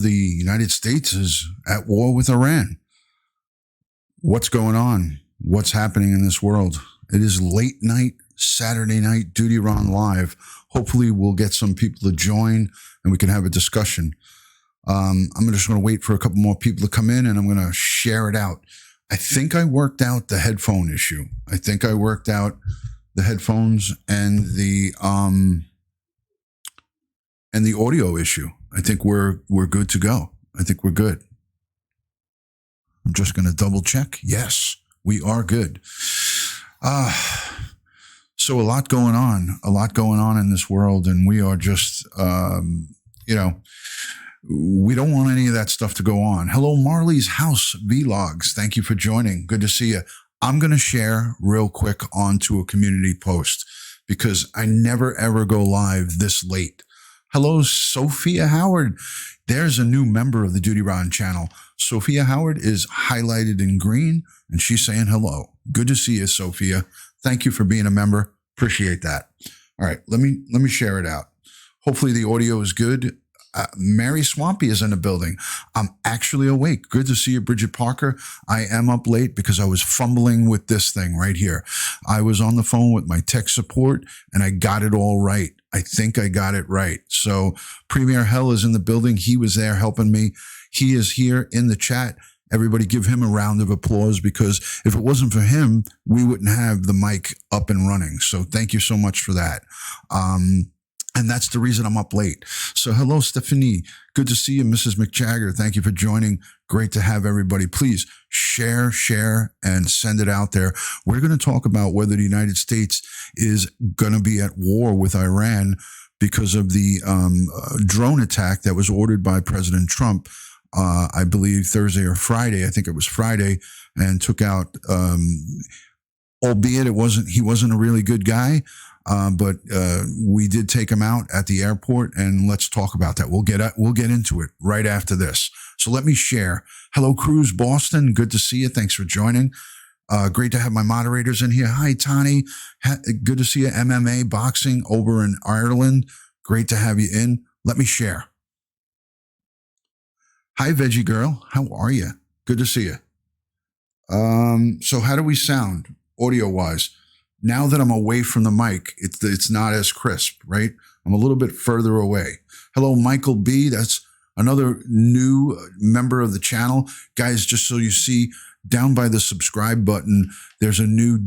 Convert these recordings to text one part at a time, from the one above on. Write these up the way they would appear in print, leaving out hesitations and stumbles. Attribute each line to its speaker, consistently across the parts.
Speaker 1: The United States is at war with Iran. What's going on? What's happening in this world? It is late night, Saturday night, DutyRon Live. Hopefully we'll get some people to join and we can have a discussion. I'm just going to wait for a couple more people to come in and I'm going to share it out. I think I worked out the headphone issue. I think I worked out the headphones and the audio issue. I think we're good to go. I think we're good. I'm just going to double check. Yes, we are good. So a lot going on in this world, and we are just, we don't want any of that stuff to go on. Hello, Marley's House Vlogs. Thank you for joining. Good to see you. I'm going to share real quick onto a community post because I never, ever go live this late. Hello, Sophia Howard. There's a new member of the DutyRon channel. Sophia Howard is highlighted in green, and she's saying hello. Good to see you, Sophia. Thank you for being a member. Appreciate that. All right, let me share it out. Hopefully the audio is good. Mary Swampy is in the building. I'm actually awake. Good to see you, Bridget Parker. I am up late because I was fumbling with this thing right here. I was on the phone with my tech support and I got it all right. I think I got it right. So Premier Hell is in the building. He was there helping me. He is here in the chat. Everybody give him a round of applause because if it wasn't for him, we wouldn't have the mic up and running. So thank you so much for that. And that's the reason I'm up late. So hello, Stephanie. Good to see you, Mrs. McJagger. Thank you for joining. Great to have everybody. Please share, and send it out there. We're going to talk about whether the United States is going to be at war with Iran because of the drone attack that was ordered by President Trump, I believe Thursday or Friday. I think it was Friday, and took out, albeit he wasn't a really good guy. But we did take him out at the airport, and let's talk about that. We'll get into it right after this. So let me share. Hello, Cruz Boston. Good to see you. Thanks for joining. Great to have my moderators in here. Hi, Tani. Good to see you. MMA boxing over in Ireland. Great to have you in. Let me share. Hi, Veggie Girl. How are you? Good to see you. So how do we sound audio-wise? Now that I'm away from the mic, it's not as crisp, right? I'm a little bit further away. Hello, Michael B. That's another new member of the channel. Guys, just so you see, down by the subscribe button, there's a new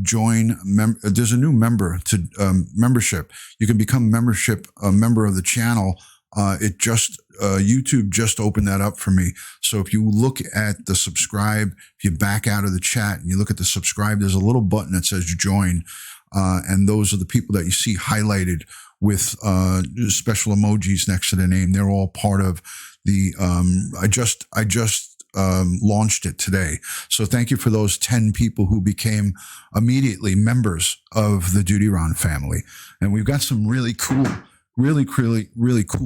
Speaker 1: there's a new member to membership. You can become a member of the channel. YouTube just opened that up for me. So if you look at the subscribe, if you back out of the chat and you look at the subscribe, there's a little button that says join. And those are the people that you see highlighted with special emojis next to their name. They're all part of the, I just launched it today. So thank you for those 10 people who became immediately members of the DutyRon family. And we've got some really cool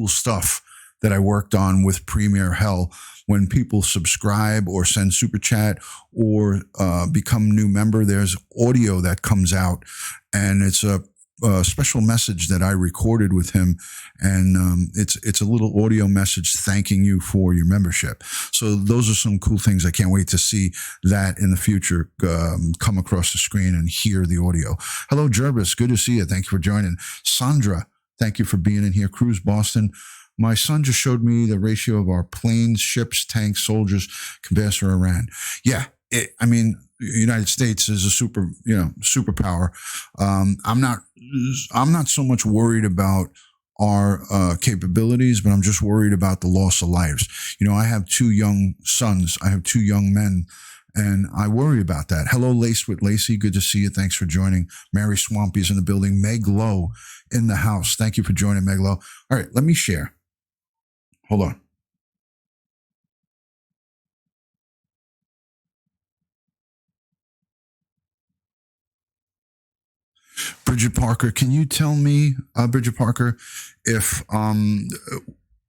Speaker 1: stuff that I worked on with Premier Hell. When people subscribe or send super chat or become new member, there's audio that comes out, and it's a special message that I recorded with him, and it's a little audio message thanking you for your membership. So those are some cool things. I can't wait to see that in the future come across the screen and hear the audio. Hello, Jervis. Good to see you. Thank you for joining. Sandra, thank you for being in here. Cruz Boston. My son just showed me the ratio of our planes, ships, tanks, soldiers compared to Iran. Yeah, the United States is a superpower. I'm not so much worried about our capabilities, but I'm just worried about the loss of lives. I have 2 young sons. I have 2 young men. And I worry about that. Hello, Lace with Lacey. Good to see you. Thanks for joining. Mary Swampy's in the building. Meg Lowe in the house. Thank you for joining, Meg Lowe. All right, let me share. Hold on. Bridget Parker, can you tell me, Bridget Parker, if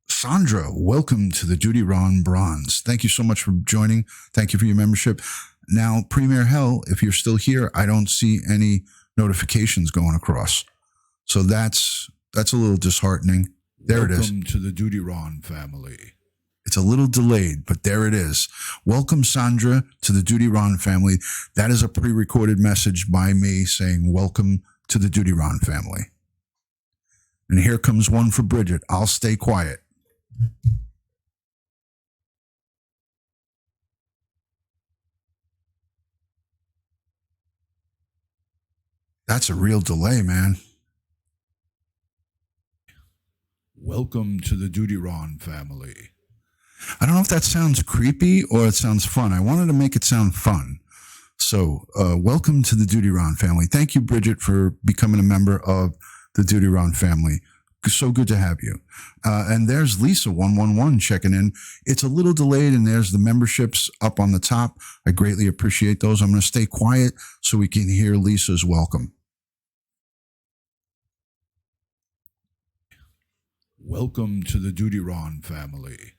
Speaker 1: Sandra, welcome to the DutyRon Bronze. Thank you so much for joining. Thank you for your membership. Now, Premier Hell, if you're still here, I don't see any notifications going across. So that's a little disheartening. There it is.
Speaker 2: Welcome to the DutyRon family.
Speaker 1: It's a little delayed, but there it is. Welcome, Sandra, to the DutyRon family. That is a pre-recorded message by me saying welcome to the DutyRon family. And here comes one for Bridget. I'll stay quiet. That's a real delay, man. Welcome to the DutyRon family. I don't know if that sounds creepy or it sounds fun. I wanted to make it sound fun. So, welcome to the DutyRon family. Thank you, Bridget, for becoming a member of the DutyRon family. So good to have you. And there's Lisa 111 checking in. It's a little delayed, and there's the memberships up on the top. I greatly appreciate those. I'm going to stay quiet so we can hear Lisa's welcome. Welcome to the DutyRon family.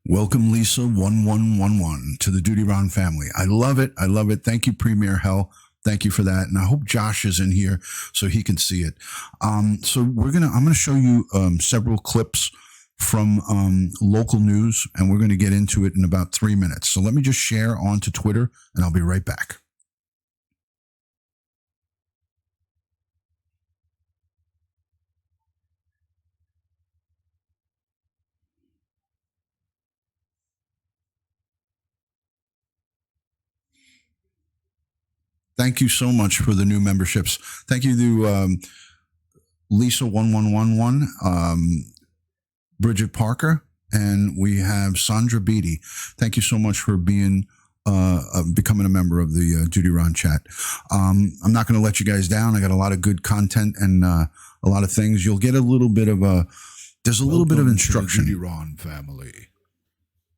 Speaker 1: Welcome, Lisa 1111 to the DutyRon family. I love it. I love it. Thank you, Premier Hell. Thank you for that. And I hope Josh is in here so he can see it. So I'm going to show you several clips from local news, and we're going to get into it in about 3 minutes. So let me just share onto Twitter, and I'll be right back. Thank you so much for the new memberships. Thank you to Lisa 1111, Bridget Parker, and we have Sandra Beatty. Thank you so much for being becoming a member of the DutyRon chat. I'm not going to let you guys down. I got a lot of good content and a lot of things. You'll get a little bit of there's a little bit of instruction. DutyRon family.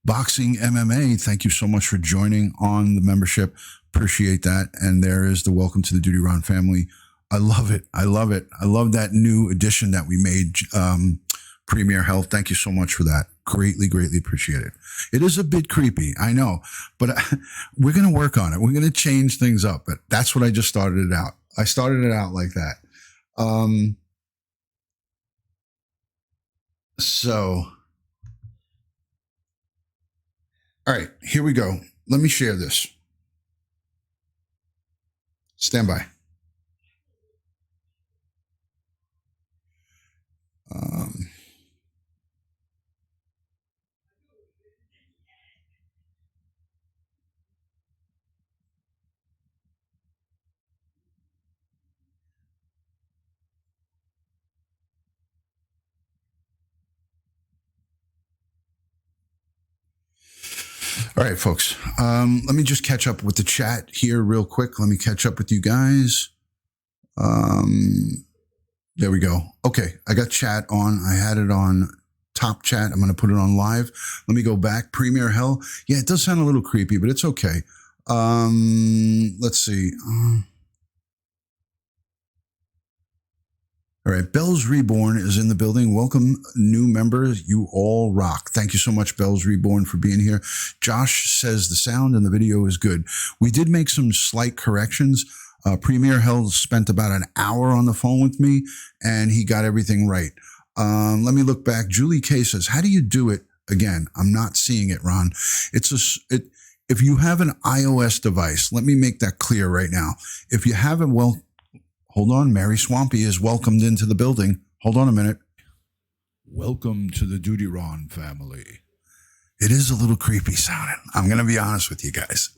Speaker 1: Boxing MMA, thank you so much for joining on the membership. Appreciate that. And there is the welcome to the DutyRon family. I love it. I love it. I love that new addition that we made, Premier Health. Thank you so much for that. Greatly, greatly appreciate it. It is a bit creepy, I know, but we're going to work on it. We're going to change things up, but that's what I just started it out. I started it out like that. All right, here we go. Let me share this. Stand by. All right, folks. Let me just catch up with the chat here real quick. Let me catch up with you guys. There we go. Okay, I got chat on. I had it on top chat. I'm going to put it on live. Let me go back. Premier Hell. Yeah, it does sound a little creepy, but it's okay. Let's see. All right, Bells Reborn is in the building. Welcome, new members. You all rock. Thank you so much, Bells Reborn, for being here. Josh says the sound and the video is good. We did make some slight corrections. Premier Hell spent about an hour on the phone with me, and he got everything right. Let me look back. Julie K says, how do you do it? Again, I'm not seeing it, Ron. If you have an iOS device, let me make that clear right now. If you have it, well, hold on. Mary Swampy is welcomed into the building. Hold on a minute. Welcome to the DutyRon family. It is a little creepy sounding. I'm going to be honest with you guys.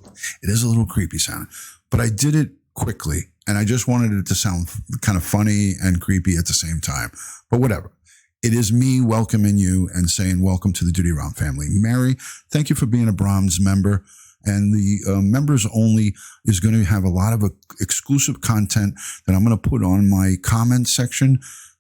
Speaker 1: It is a little creepy sounding, but I did it quickly, and I just wanted it to sound kind of funny and creepy at the same time. But whatever. It is me welcoming you and saying welcome to the DutyRon family. Mary, thank you for being a bronze member. And the members only is going to have a lot of exclusive content that I'm going to put on my comment section.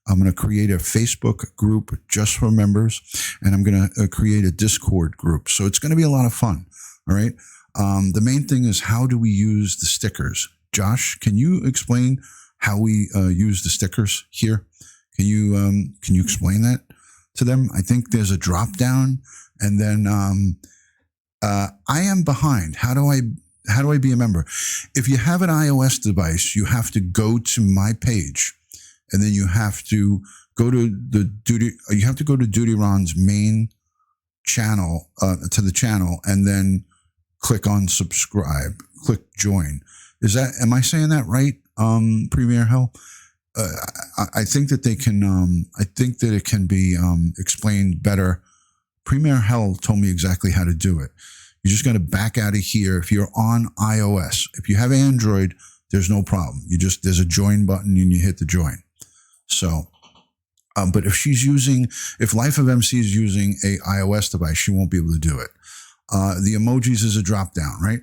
Speaker 1: I'm going to create a Facebook group just for members, and I'm going to create a Discord group. So it's going to be a lot of fun. All right. The main thing is, how do we use the stickers? Josh, can you explain how we use the stickers here? Can you explain that to them? I think there's a drop down, and then I am behind. How do I be a member? If you have an iOS device, you have to go to my page, and then you have to go to DutyRon's main channel, to the channel, and then click on subscribe, click join. Am I saying that right? Premier Hell? I think that they can, I think that it can be explained better. Premier Hell told me exactly how to do it. You just got to back out of here. If you're on iOS, if you have Android, there's no problem. There's a join button and you hit the join. So, but if Life of MC is using a iOS device, she won't be able to do it. The emojis is a drop down, right?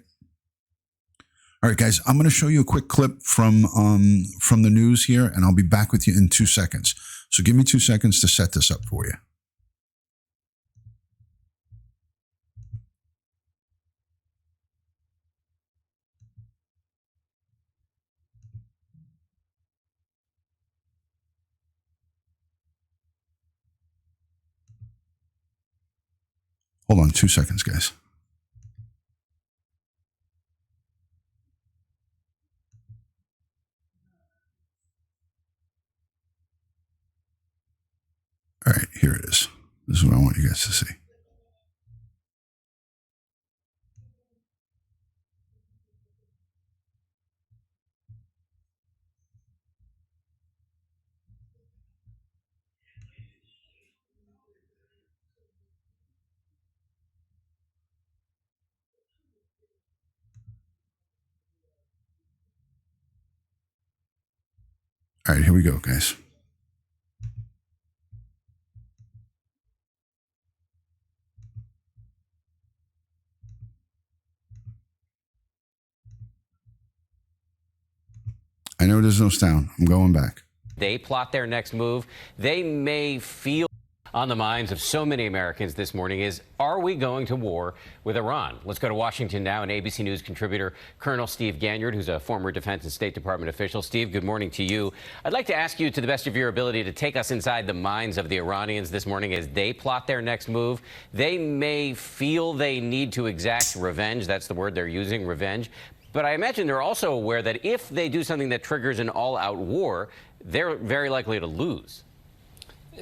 Speaker 1: All right, guys, I'm going to show you a quick clip from the news here, and I'll be back with you in 2 seconds. So give me 2 seconds to set this up for you. Hold on 2 seconds, guys. All right, here it is. This is what I want you guys to see. All right, here we go, guys. I know there's no sound. I'm going back.
Speaker 2: They plot their next move. They may feel on the minds of so many Americans this morning is, are we going to war with Iran? Let's go to Washington now, and ABC News contributor Colonel Steve Ganyard, who's a former Defense and State Department official. Steve, good morning to you. I'd like to ask you, to the best of your ability, to take us inside the minds of the Iranians this morning as they plot their next move. They may feel they need to exact revenge. That's the word they're using, revenge. But I imagine they're also aware that if they do something that triggers an all-out war, they're very likely to lose.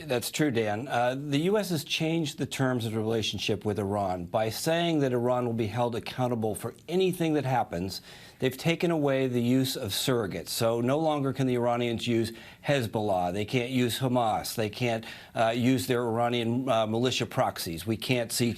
Speaker 3: That's true, Dan. The U.S. has changed the terms of the relationship with Iran by saying that Iran will be held accountable for anything that happens. They've taken away the use of surrogates. So no longer can the Iranians use Hezbollah. They can't use Hamas. They can't use their Iranian militia proxies. We can't see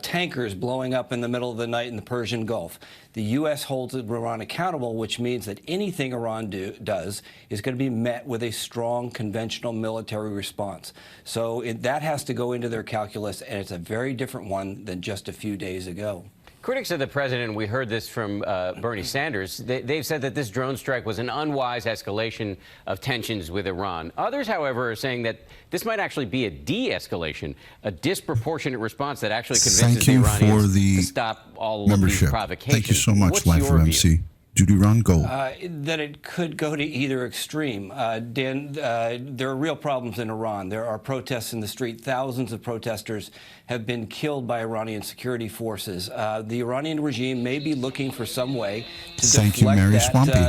Speaker 3: tankers blowing up in the middle of the night in the Persian Gulf. The U.S. holds Iran accountable, which means that anything Iran does is going to be met with a strong conventional military response. So that has to go into their calculus, and it's a very different one than just a few days ago.
Speaker 2: Critics of the president, we heard this from Bernie Sanders, they've said that this drone strike was an unwise escalation of tensions with Iran. Others, however, are saying that this might actually be a de-escalation, a disproportionate response that actually convinces the Iranians to stop all of these provocations.
Speaker 1: Thank you so much, Life of MC. DutyRon, go.
Speaker 3: That it could go to either extreme. Dan, there are real problems in Iran. There are protests in the street. Thousands of protesters have been killed by Iranian security forces. The Iranian regime may be looking for some way to deflect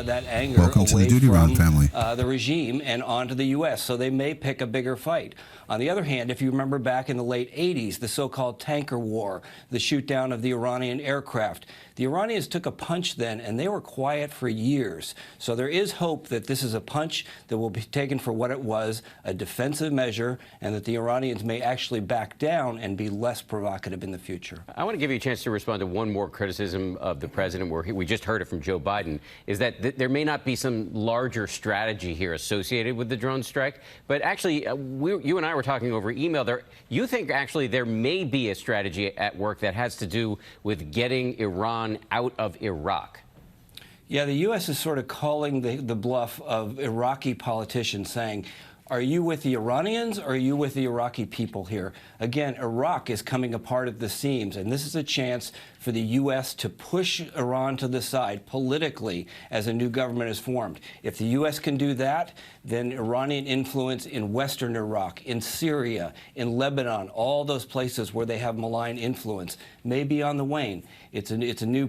Speaker 3: that anger away
Speaker 1: to the DutyRon family.
Speaker 3: The regime and onto the U.S., so they may pick a bigger fight. On the other hand, if you remember back in the late 80s, the so-called tanker war, the shoot-down of the Iranian aircraft, the Iranians took a punch then, and they were quiet for years. So there is hope that this is a punch that will be taken for what it was, a defensive measure, and that the Iranians may actually back down and be less provocative in the future.
Speaker 2: I want to give you a chance to respond to one more criticism of the president, where we just heard it from Joe Biden, is that there may not be some larger strategy here associated with the drone strike. But actually, you and I were talking over email. You think actually there may be a strategy at work that has to do with getting Iran out of Iraq.
Speaker 3: Yeah, the U.S. is sort of calling the bluff of Iraqi politicians, saying, are you with the Iranians or are you with the Iraqi people here? Again, Iraq is coming apart at the seams, and this is a chance for the U.S. to push Iran to the side politically as a new government is formed. If the U.S. can do that, then Iranian influence in western Iraq, in Syria, in Lebanon, all those places where they have malign influence may be on the wane. It's a new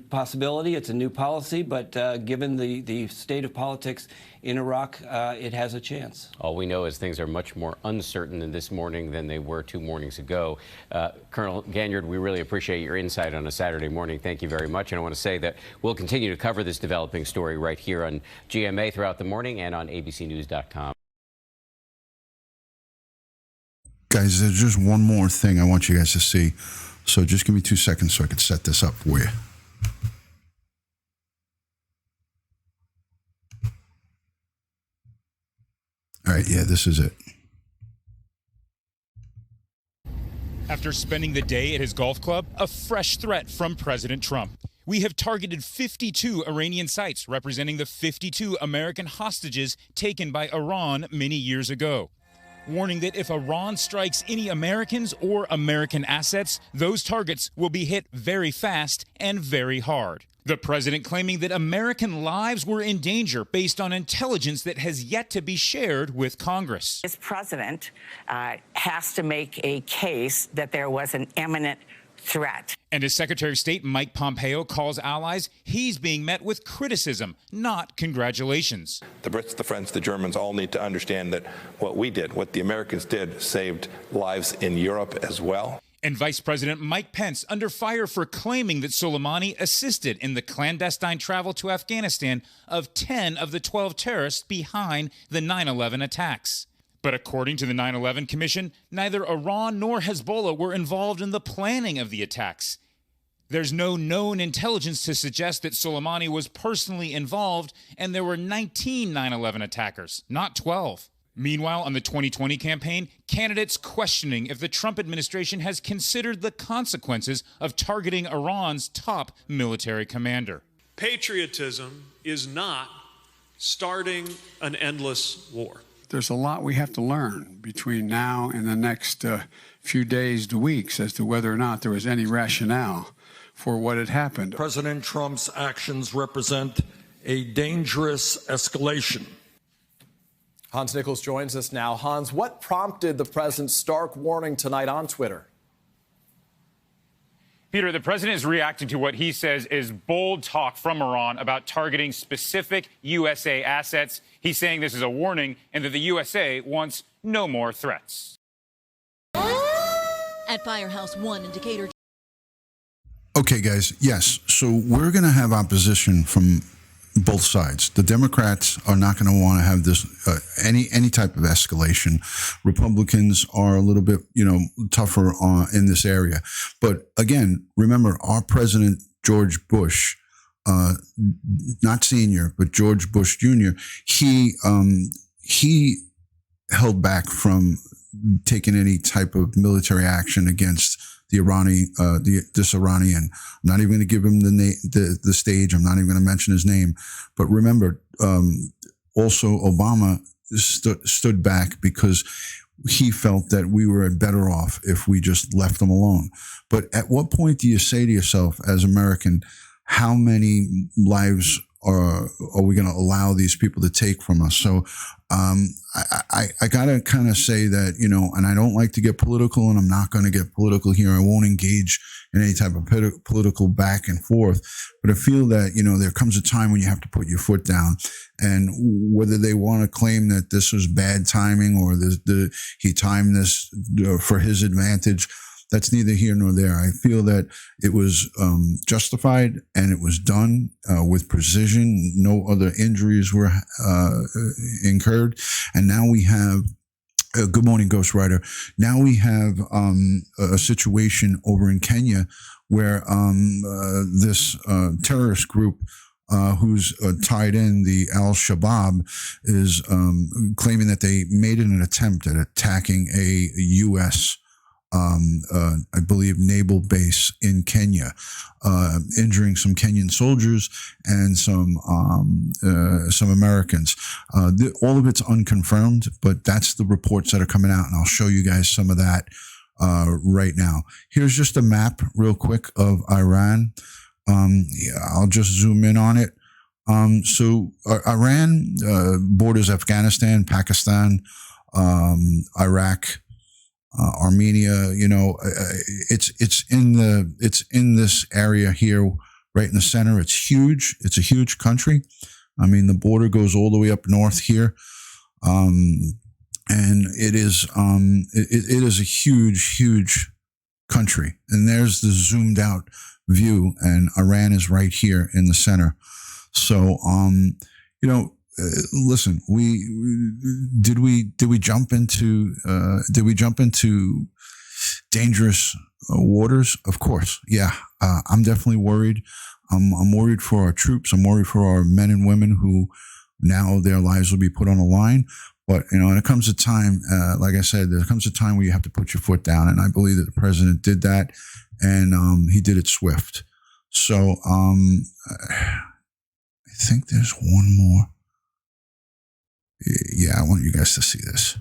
Speaker 3: possibility. It's a new policy, but given the state of politics in Iraq, it has a chance. chance.
Speaker 2: All we know is things are much more uncertain this morning than they were 2 mornings ago. Colonel Ganyard, we really appreciate your insight on a Saturday morning. Thank you very much. And I want to say that we'll continue to cover this developing story right here on GMA throughout the morning and on abcnews.com.
Speaker 1: Guys, there's just one more thing I want you guys to see. So just give me 2 seconds so I can set this up for you. All right, yeah, this is it.
Speaker 4: After spending the day at his golf club, a fresh threat from President Trump. We have targeted 52 Iranian sites representing the 52 American hostages taken by Iran many years ago. Warning that if Iran strikes any Americans or American assets, those targets will be hit very fast and very hard. The president claiming that American lives were in danger based on intelligence that has yet to be shared with Congress.
Speaker 5: This president has to make a case that there was an imminent threat.
Speaker 4: And as Secretary of State Mike Pompeo calls allies, he's being met with criticism, not congratulations.
Speaker 6: The Brits, the French, the Germans all need to understand that what we did, what the Americans did, saved lives in Europe as well.
Speaker 4: And Vice President Mike Pence under fire for claiming that Soleimani assisted in the clandestine travel to Afghanistan of 10 of the 12 terrorists behind the 9/11 attacks. But according to the 9/11 Commission, neither Iran nor Hezbollah were involved in the planning of the attacks. There's no known intelligence to suggest that Soleimani was personally involved, and there were 19 9/11 attackers, not 12. Meanwhile, on the 2020 campaign, candidates questioning if the Trump administration has considered the consequences of targeting Iran's top military commander.
Speaker 7: Patriotism is not starting an endless war.
Speaker 8: There's a lot we have to learn between now and the next few days to weeks as to whether or not there was any rationale for what had happened.
Speaker 9: President Trump's actions represent a dangerous escalation.
Speaker 10: Hans Nichols joins us now. Hans, what prompted the president's stark warning tonight on Twitter?
Speaker 4: Peter, the president is reacting to what he says is bold talk from Iran about targeting specific USA assets. He's saying this is a warning and that the USA wants no more threats.
Speaker 11: At Firehouse 1 in Decatur.
Speaker 1: Okay, guys. Yes. So we're going to have opposition from both sides. The Democrats are not going to want to have this any type of escalation. Republicans are a little bit, tougher in this area. But again, remember our president George Bush, not senior, but George Bush Jr. He held back from taking any type of military action against this Iranian. I'm not even going to give him the stage. I'm not even going to mention his name. But remember, also Obama stood back because he felt that we were better off if we just left them alone. But at what point do you say to yourself, as American, how many lives are we going to allow these people to take from us? So I got to kind of say that, and I don't like to get political, and I'm not going to get political here. I won't engage in any type of political back and forth. But I feel that, there comes a time when you have to put your foot down. And whether they want to claim that this was bad timing or he timed this for his advantage, that's neither here nor there. I feel that it was justified and it was done with precision. No other injuries were incurred. And now we have, good morning, Ghost Rider. Now we have a situation over in Kenya where this terrorist group who's tied in, the Al Shabaab, is claiming that they made an attempt at attacking a U.S. I believe, naval base in Kenya, injuring some Kenyan soldiers and some Americans. All of it's unconfirmed, but that's the reports that are coming out, and I'll show you guys some of that right now. Here's just a map real quick of Iran. I'll just zoom in on it. So Iran borders Afghanistan, Pakistan, Iraq, Armenia. It's in this area here, right in the center. It's huge. It's a huge country. I mean, the border goes all the way up north here. And it is it is a huge country. And there's the zoomed out view, and Iran is right here in the center. So, listen, did we jump into dangerous waters? Of course. Yeah. I'm definitely worried. I'm worried for our troops. I'm worried for our men and women who now their lives will be put on the line. But, when it comes to time, like I said, there comes a time where you have to put your foot down. And I believe that the president did that, and he did it swift. So I think there's one more. Yeah, I want you guys to see this.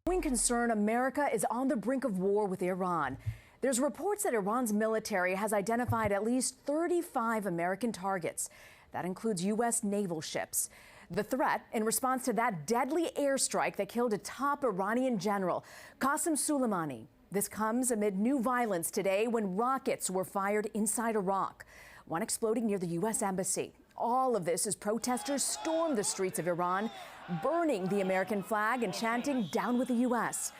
Speaker 11: Growing concern, America is on the brink of war with Iran. There's reports that Iran's military has identified at least 35 American targets. That includes U.S. naval ships. The threat in response to that deadly airstrike that killed a top Iranian general, Qasem Soleimani. This comes amid new violence today when rockets were fired inside Iraq, one exploding near the U.S. Embassy. All of this as protesters stormed the streets of Iran, burning the American flag and chanting, "Down with the U.S."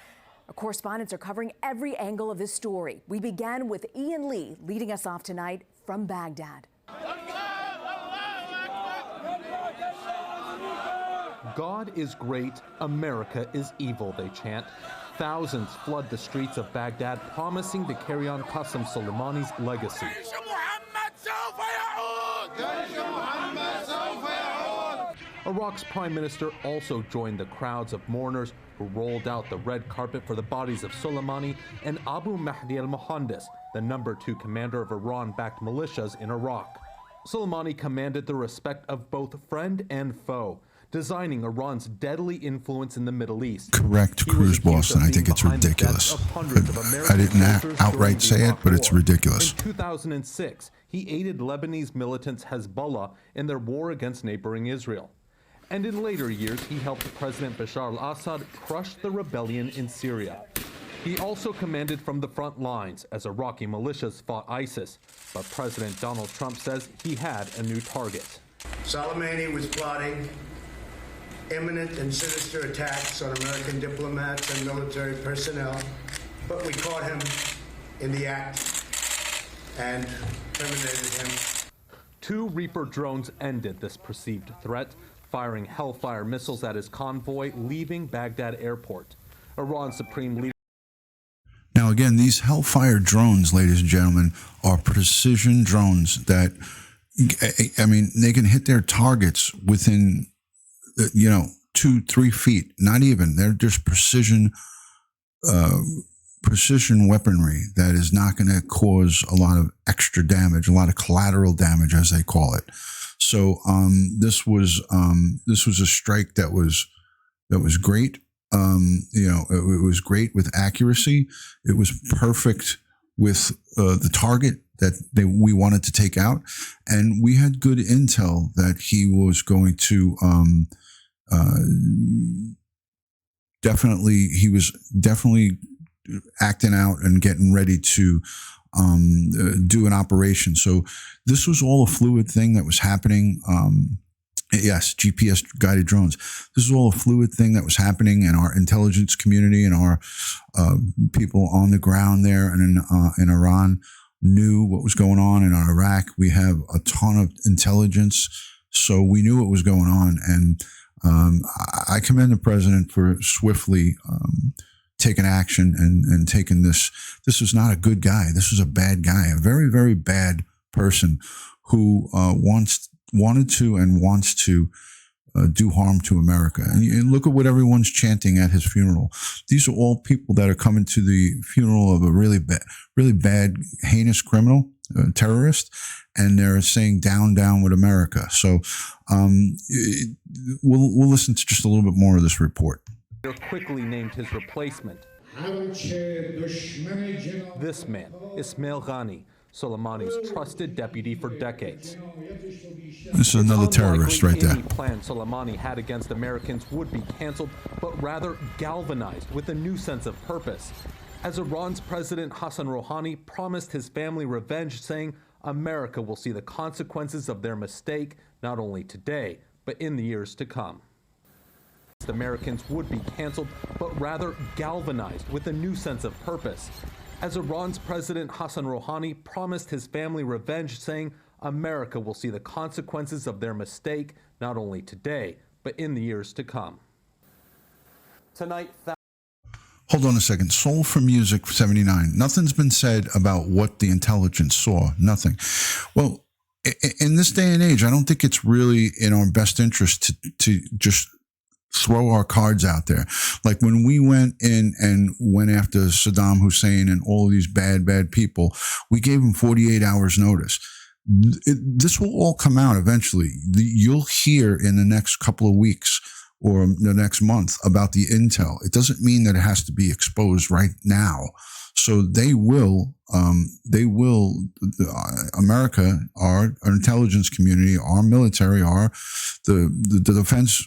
Speaker 11: Our correspondents are covering every angle of this story. We began with Ian Lee leading us off tonight from Baghdad.
Speaker 12: God is great, America is evil, they chant. Thousands flood the streets of Baghdad, promising to carry on Qasem Soleimani's legacy. Iraq's prime minister also joined the crowds of mourners who rolled out the red carpet for the bodies of Soleimani and Abu Mahdi al-Mohandes, the #2 commander of Iran-backed militias in Iraq. Soleimani commanded the respect of both friend and foe, designing Iran's deadly influence in the Middle East.
Speaker 1: Correct, Cruise Boss, and I think it's ridiculous. I didn't outright say it, but it's ridiculous.
Speaker 12: In 2006, he aided Lebanese militants Hezbollah in their war against neighboring Israel. And in later years, he helped President Bashar al-Assad crush the rebellion in Syria. He also commanded from the front lines as Iraqi militias fought ISIS. But President Donald Trump says he had a new target.
Speaker 13: Soleimani was plotting imminent and sinister attacks on American diplomats and military personnel, but we caught him in the act and terminated him.
Speaker 12: 2 Reaper drones ended this perceived threat, firing Hellfire missiles at his convoy leaving Baghdad airport. Iran's supreme leader.
Speaker 1: Now, again, these Hellfire drones, ladies and gentlemen, are precision drones that, I mean, they can hit their targets within 2-3 feet, not even. They're just precision weaponry that is not going to cause a lot of extra damage, a lot of collateral damage, as they call it. So this was a strike that was great. It was great with accuracy. It was perfect with the target that we wanted to take out, and we had good intel that he was going to. He was definitely acting out and getting ready to do an operation. So this was all a fluid thing that was happening. Yes, GPS guided drones. This is all a fluid thing that was happening in our intelligence community, and our people on the ground there and in Iran knew what was going on. In Iraq, we have a ton of intelligence, so we knew what was going on. And I commend the president for swiftly taking action and taking this. This was not a good guy. This was a bad guy, a very, very bad person who wanted to and wants to do harm to America. And look at what everyone's chanting at his funeral. These are all people that are coming to the funeral of a really bad, heinous criminal, terrorist, and they're saying "down, down with America." So we'll listen to just a little bit more of this report.
Speaker 12: Quickly named his replacement. This man, Ismail Ghani, Soleimani's trusted deputy for decades.
Speaker 1: This is another terrorist right there.
Speaker 12: Any plan Soleimani had against Americans would be canceled, but rather galvanized with a new sense of purpose. As Iran's President Hassan Rouhani promised his family revenge, saying America will see the consequences of their mistake, not only today, but in the years to come. Americans would be canceled, but rather galvanized with a new sense of purpose. As Iran's President Hassan Rouhani promised his family revenge, saying America will see the consequences of their mistake, not only today, but in the years to come. Tonight,
Speaker 1: Hold on a second. Soul for Music 79. Nothing's been said about what the intelligence saw. Nothing. Well, in this day and age, I don't think it's really in our best interest to just throw our cards out there. Like when we went in and went after Saddam Hussein and all of these bad people, we gave them 48 hours notice. This will all come out eventually. You'll hear in the next couple of weeks or the next month about the intel. It doesn't mean that it has to be exposed right now. So they will, America, our intelligence community, our military, the defense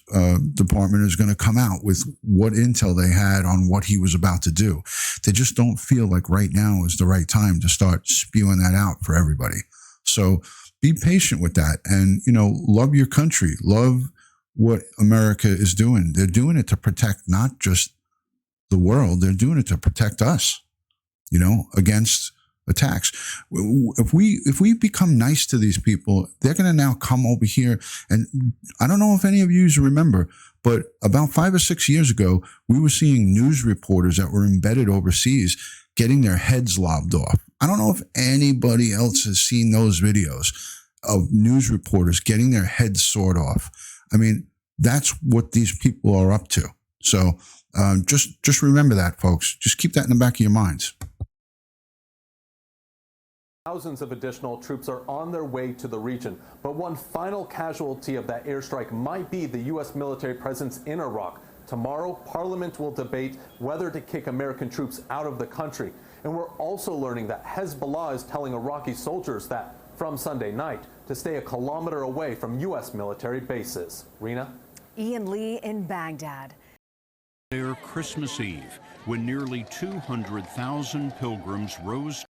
Speaker 1: department is going to come out with what intel they had on what he was about to do. They just don't feel like right now is the right time to start spewing that out for everybody. So be patient with that and, love your country, love what America is doing. They're doing it to protect not just the world, they're doing it to protect us, against attacks. If we become nice to these people, they're going to now come over here. And I don't know if any of you remember, but about 5 or 6 years ago, we were seeing news reporters that were embedded overseas getting their heads lobbed off. I don't know if anybody else has seen those videos of news reporters getting their heads sawed off. I mean, that's what these people are up to. So just remember that, folks. Just keep that in the back of your minds.
Speaker 12: Thousands of additional troops are on their way to the region, but one final casualty of that airstrike might be the U.S. military presence in Iraq. Tomorrow, Parliament will debate whether to kick American troops out of the country. And we're also learning that Hezbollah is telling Iraqi soldiers that from Sunday night to stay a kilometer away from U.S. military bases. Rena?
Speaker 11: Ian Lee in Baghdad.
Speaker 14: There Christmas Eve, when nearly 200,000 pilgrims rose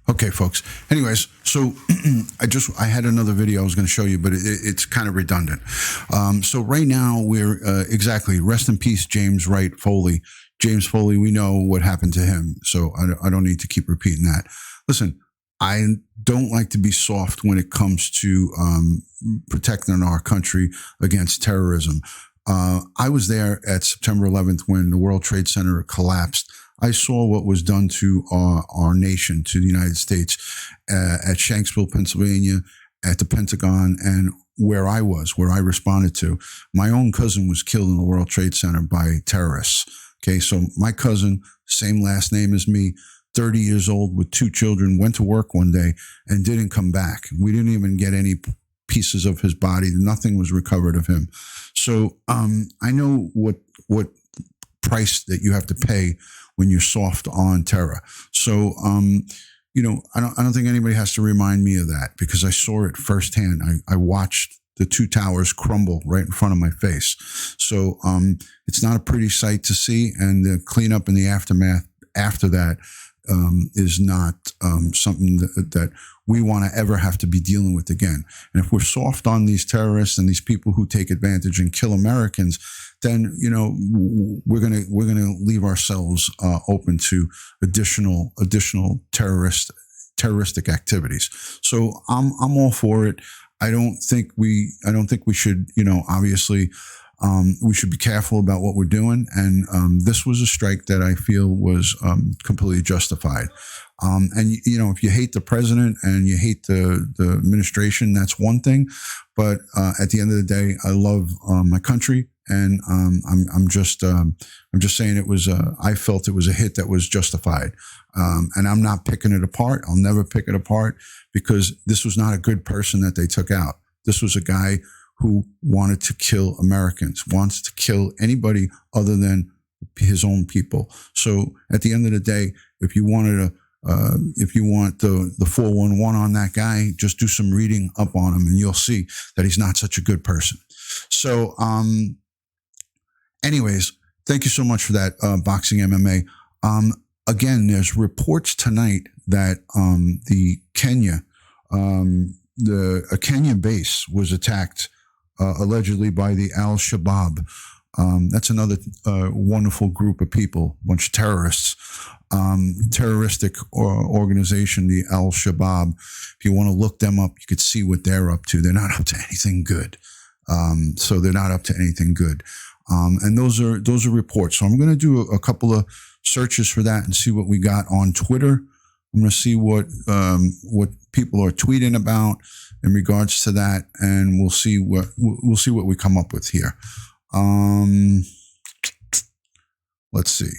Speaker 1: Okay, folks. Anyways, so I had another video I was going to show you, but it's kind of redundant. So right now we're exactly, rest in peace, James Wright Foley. James Foley, we know what happened to him, so I don't need to keep repeating that. Listen, I don't like to be soft when it comes to protecting our country against terrorism. I was there at September 11th when the World Trade Center collapsed. I saw what was done to our nation, to the United States, at Shanksville, Pennsylvania, at the Pentagon, and where I responded to. My own cousin was killed in the World Trade Center by terrorists. Okay, so my cousin, same last name as me, 30 years old with 2 children, went to work one day and didn't come back. We didn't even get any pieces of his body. Nothing was recovered of him. So I know what price that you have to pay when you're soft on terror. So, I don't think anybody has to remind me of that because I saw it firsthand. I watched the 2 towers crumble right in front of my face. So it's not a pretty sight to see, and the cleanup and the aftermath after that is not something that we want to ever have to be dealing with again. And if we're soft on these terrorists and these people who take advantage and kill Americans, then we're gonna leave ourselves open to additional terroristic activities. So I'm all for it. I don't think we should, obviously. We should be careful about what we're doing. And this was a strike that I feel was completely justified. And, you know, if you hate the president and you hate the administration, that's one thing. But at the end of the day, I love my country. And I'm just saying it was, I felt it was a hit that was justified. And I'm not picking it apart. I'll never pick it apart because this was not a good person that they took out. This was a guy who wanted to kill Americans, wants to kill anybody other than his own people. So at the end of the day, if you wanted to, if you want the 411 on that guy, just do some reading up on him and you'll see that he's not such a good person. So, anyways, thank you so much for that, Boxing MMA. Again, there's reports tonight that, the Kenya, a Kenya base was attacked, allegedly by the Al Shabaab. That's another wonderful group of people, bunch of terrorists, terroristic organization, the Al Shabaab. If you want to look them up, you could see what they're up to. They're not up to anything good. So they're not up to anything good. And those are reports. So I'm going to do a couple of searches for that and see what we got on Twitter. I'm going to see what people are tweeting about in regards to that, and we'll see what we come up with here. Let's see.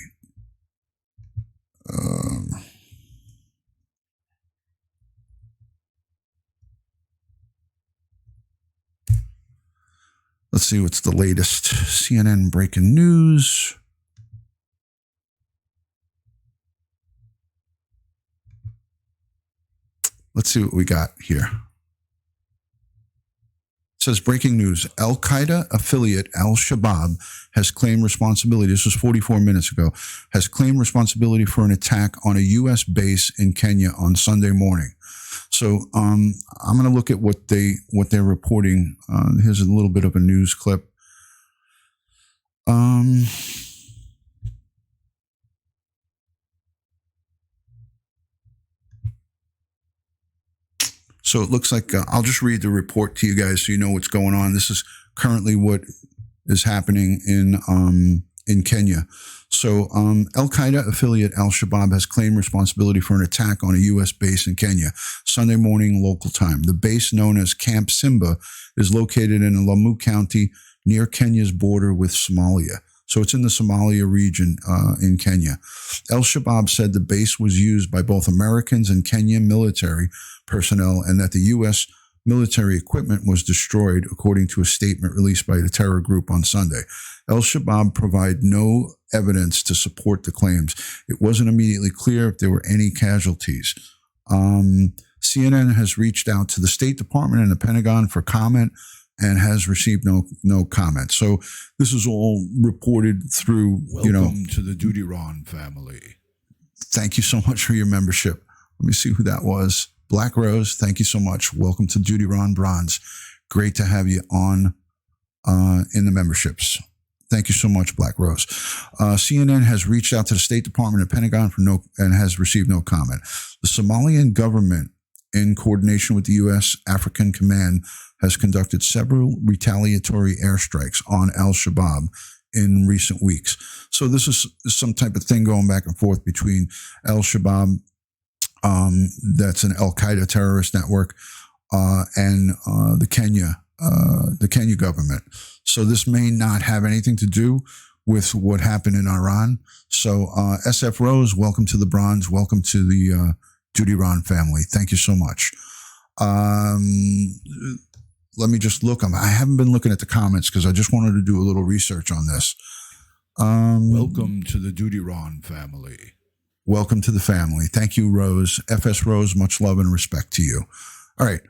Speaker 1: Let's see what's the latest CNN breaking news. Let's see what we got here. It says breaking news. Al-Qaeda affiliate Al-Shabaab has claimed responsibility. This was 44 minutes ago. Has claimed responsibility for an attack on a U.S. base in Kenya on Sunday morning. So I'm going to look at what they're reporting. Here's a little bit of a news clip. So it looks like I'll just read the report to you guys so you know what's going on. This is currently what is happening in Kenya. So Al-Qaeda affiliate Al-Shabaab has claimed responsibility for an attack on a U.S. base in Kenya, Sunday morning local time. The base, known as Camp Simba, is located in Lamu County near Kenya's border with Somalia. So it's in the Somalia region in Kenya. Al-Shabaab said the base was used by both Americans and Kenyan military personnel and that the U.S. military equipment was destroyed, according to a statement released by the terror group on Sunday. Al-Shabaab provided no evidence to support the claims. It wasn't immediately clear if there were any casualties. CNN has reached out to the State Department and the Pentagon for comment and has received no comment. So this is all reported through,
Speaker 15: Welcome to the DutyRon family.
Speaker 1: Thank you so much for your membership. Let me see who that was. Black Rose, thank you so much. Welcome to DutyRon Bronze. Great to have you on in the memberships. Thank you so much, Black Rose. CNN has reached out to the State Department and Pentagon and has received no comment. The Somalian government, in coordination with the U.S. African Command, has conducted several retaliatory airstrikes on Al-Shabaab in recent weeks. So this is some type of thing going back and forth between Al-Shabaab, that's an Al-Qaeda terrorist network, and the Kenya government. So this may not have anything to do with what happened in Iran. So SF Rose, welcome to the Bronze. Welcome to the DutyRon family. Thank you so much. Let me just look. I haven't been looking at the comments because I just wanted to do a little research on this.
Speaker 15: Welcome to the DutyRon family.
Speaker 1: Welcome to the family. Thank you, Rose. FS Rose, much love and respect to you. All right.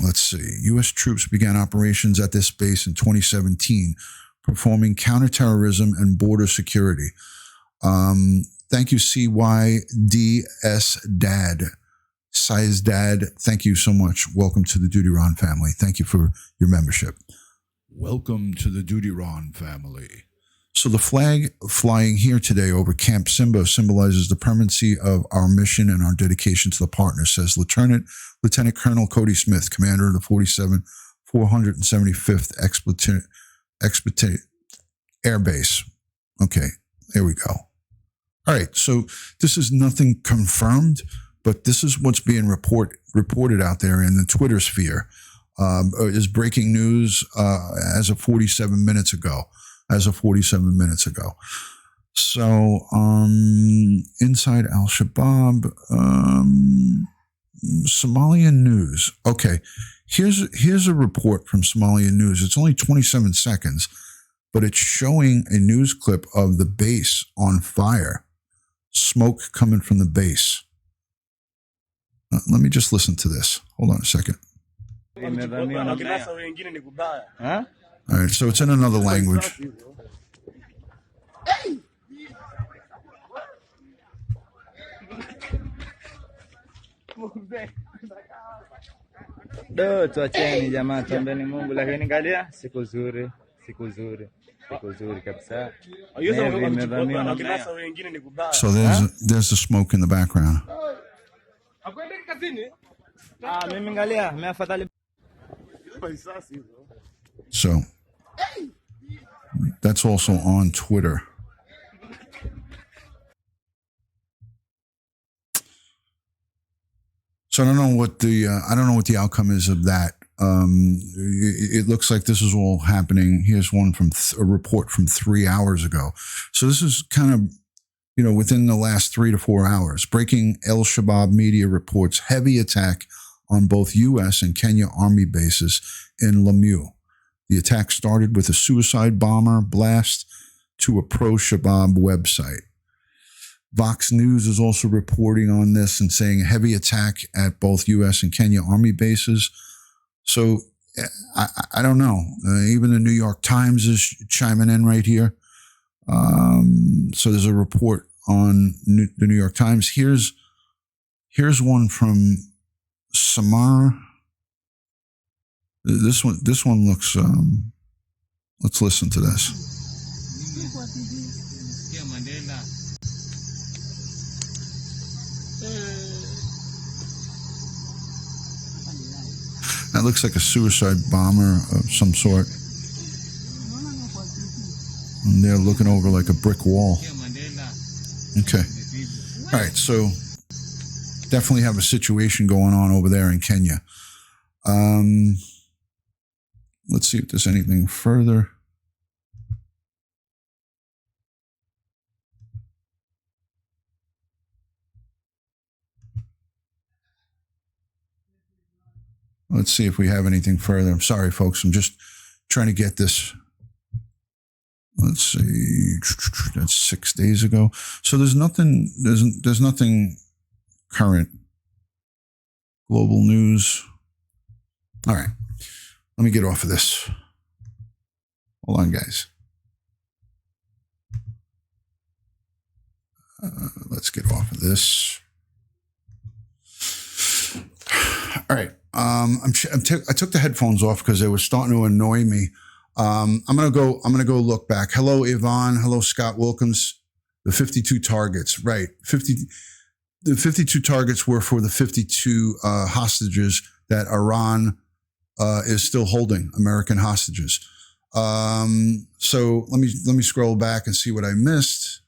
Speaker 1: Let's see. U.S. troops began operations at this base in 2017, performing counterterrorism and border security. Thank you, CYDS Dad. Size Dad, thank you so much. Welcome to the DutyRon family. Thank you for your membership.
Speaker 15: Welcome to the DutyRon family.
Speaker 1: So the flag flying here today over Camp Simba symbolizes the permanency of our mission and our dedication to the partner, says Lieutenant Colonel Cody Smith, commander of the 475th Expeditionary Air Base. Okay. There we go. All right, so this is nothing confirmed, but this is what's being reported out there in the Twitter sphere. Is breaking news as of 47 minutes ago. So, inside Al Shabaab, Somalian news. Okay, here's a report from Somalian news. It's only 27 seconds, but it's showing a news clip of the base on fire. Smoke coming from the base. Let me just listen to this. Hold on a second. All right, so it's in another language.
Speaker 16: Tuacheni jamaa, tuombeni Mungu, lakini angalia siku nzuri kabisa.
Speaker 1: So there's the smoke in the background. So that's also on Twitter. So I don't know what the outcome is of that. It looks like this is all happening. Here's one from a report from 3 hours ago. So this is kind of, within the last 3 to 4 hours. Breaking Al Shabaab media reports heavy attack on both U.S. and Kenya Army bases in Lamu. The attack started with a suicide bomber blast to a pro-Shabaab website. Vox News is also reporting on this and saying heavy attack at both U.S. and Kenya Army bases. So I don't know. Even the New York Times is chiming in right here. So there's a report on the New York Times. Here's one from Samar. This one looks. Let's listen to this. That looks like a suicide bomber of some sort. And they're looking over like a brick wall. Okay. All right. So definitely have a situation going on over there in Kenya. Let's see if there's anything further. Let's see if we have anything further. I'm sorry, folks. I'm just trying to get this. Let's see. That's 6 days ago. So there's nothing current. Global news. All right. Let me get off of this. Hold on, guys. Let's get off of this. All right. I took the headphones off because they were starting to annoy me. I'm gonna go look back. Hello, Yvonne. Hello, Scott Wilkins. The 52 targets, right? The 52 targets were for the 52 hostages that Iran is still holding, American hostages. So let me scroll back and see what I missed.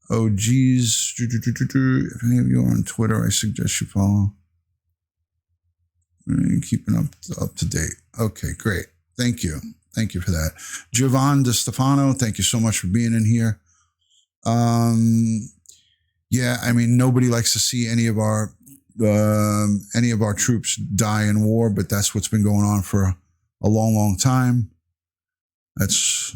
Speaker 1: Oh, geez. If any of you are on Twitter, I suggest you follow. Keeping up to date. Okay, great. Thank you. Thank you for that. Giovanni DeStefano, thank you so much for being in here. Yeah, I mean, nobody likes to see any of our troops die in war, but that's what's been going on for a long, long time. That's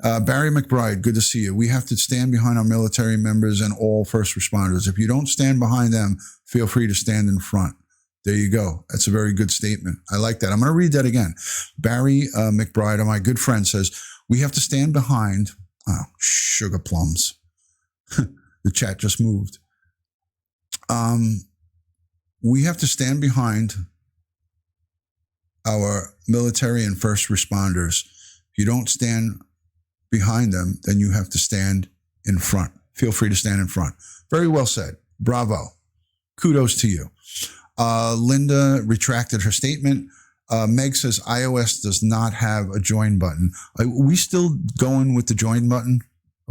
Speaker 1: Barry McBride. Good to see you. We have to stand behind our military members and all first responders. If you don't stand behind them, feel free to stand in front. There you go. That's a very good statement. I like that. I'm going to read that again. Barry McBride, my good friend, says, we have to stand behind, sugar plums. The chat just moved. We have to stand behind our military and first responders. If you don't stand behind them, then you have to stand in front. Feel free to stand in front. Very well said. Bravo. Kudos to you. Linda retracted her statement. Meg says iOS does not have a join button. Are we still going with the join button?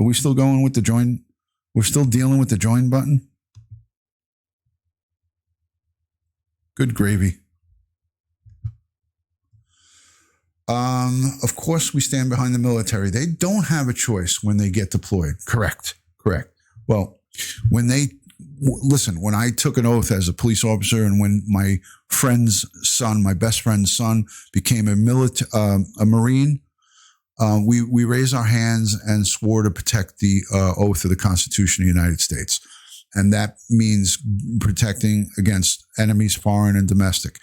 Speaker 1: Are we still going with the join? We're still dealing with the join button? Good gravy. Of course, we stand behind the military. They don't have a choice when they get deployed. Correct. Well, when I took an oath as a police officer, and when my friend's son, my best friend's son, became a Marine, we raised our hands and swore to protect the oath of the Constitution of the United States. And that means protecting against enemies, foreign and domestic.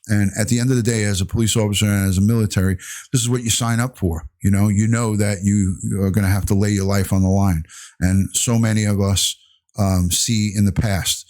Speaker 1: And at the end of the day, as a police officer and as a military, this is what you sign up for. You know that you are going to have to lay your life on the line. And so many of us see in the past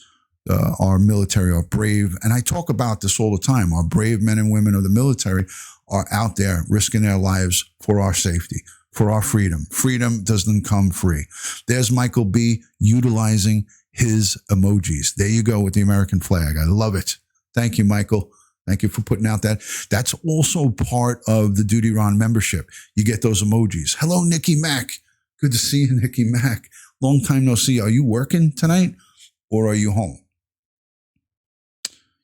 Speaker 1: our military are brave. And I talk about this all the time. Our brave men and women of the military are out there risking their lives for our safety, for our freedom. Freedom doesn't come free. There's Michael B. utilizing his emojis. There you go with the American flag. I love it. Thank you, Michael. Thank you for putting out that. That's also part of the DutyRon membership. You get those emojis. Hello, Nikki Mack. Good to see you, Nikki Mack. Long time no see. Are you working tonight or are you home?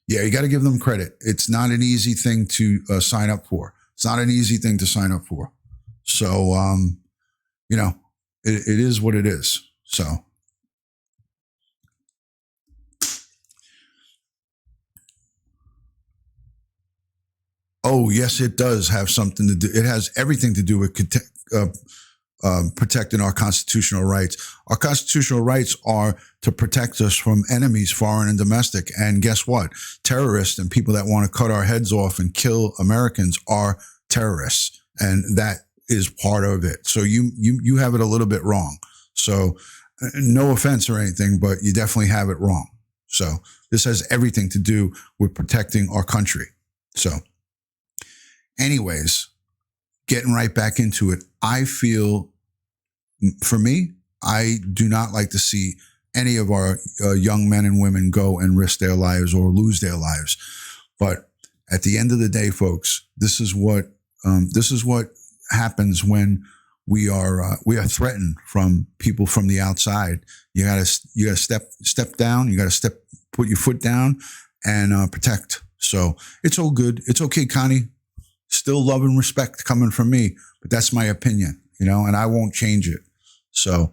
Speaker 1: Yeah, you got to give them credit. It's not an easy thing to sign up for. It's not an easy thing to sign up for. So, it is what it is. So, oh, yes, it does have something to do. It has everything to do with protecting our constitutional rights. Our constitutional rights are to protect us from enemies, foreign and domestic. And guess what? Terrorists and people that want to cut our heads off and kill Americans are terrorists. And that is part of it. So you have it a little bit wrong. So no offense or anything, but you definitely have it wrong. So this has everything to do with protecting our country. So anyways, getting right back into it, I feel, for me, I do not like to see any of our young men and women go and risk their lives or lose their lives. But at the end of the day, folks, this is what happens when we are threatened from people from the outside. You gotta step down. You gotta put your foot down and protect. So it's all good. It's okay, Connie. Still love and respect coming from me, but that's my opinion, and I won't change it. So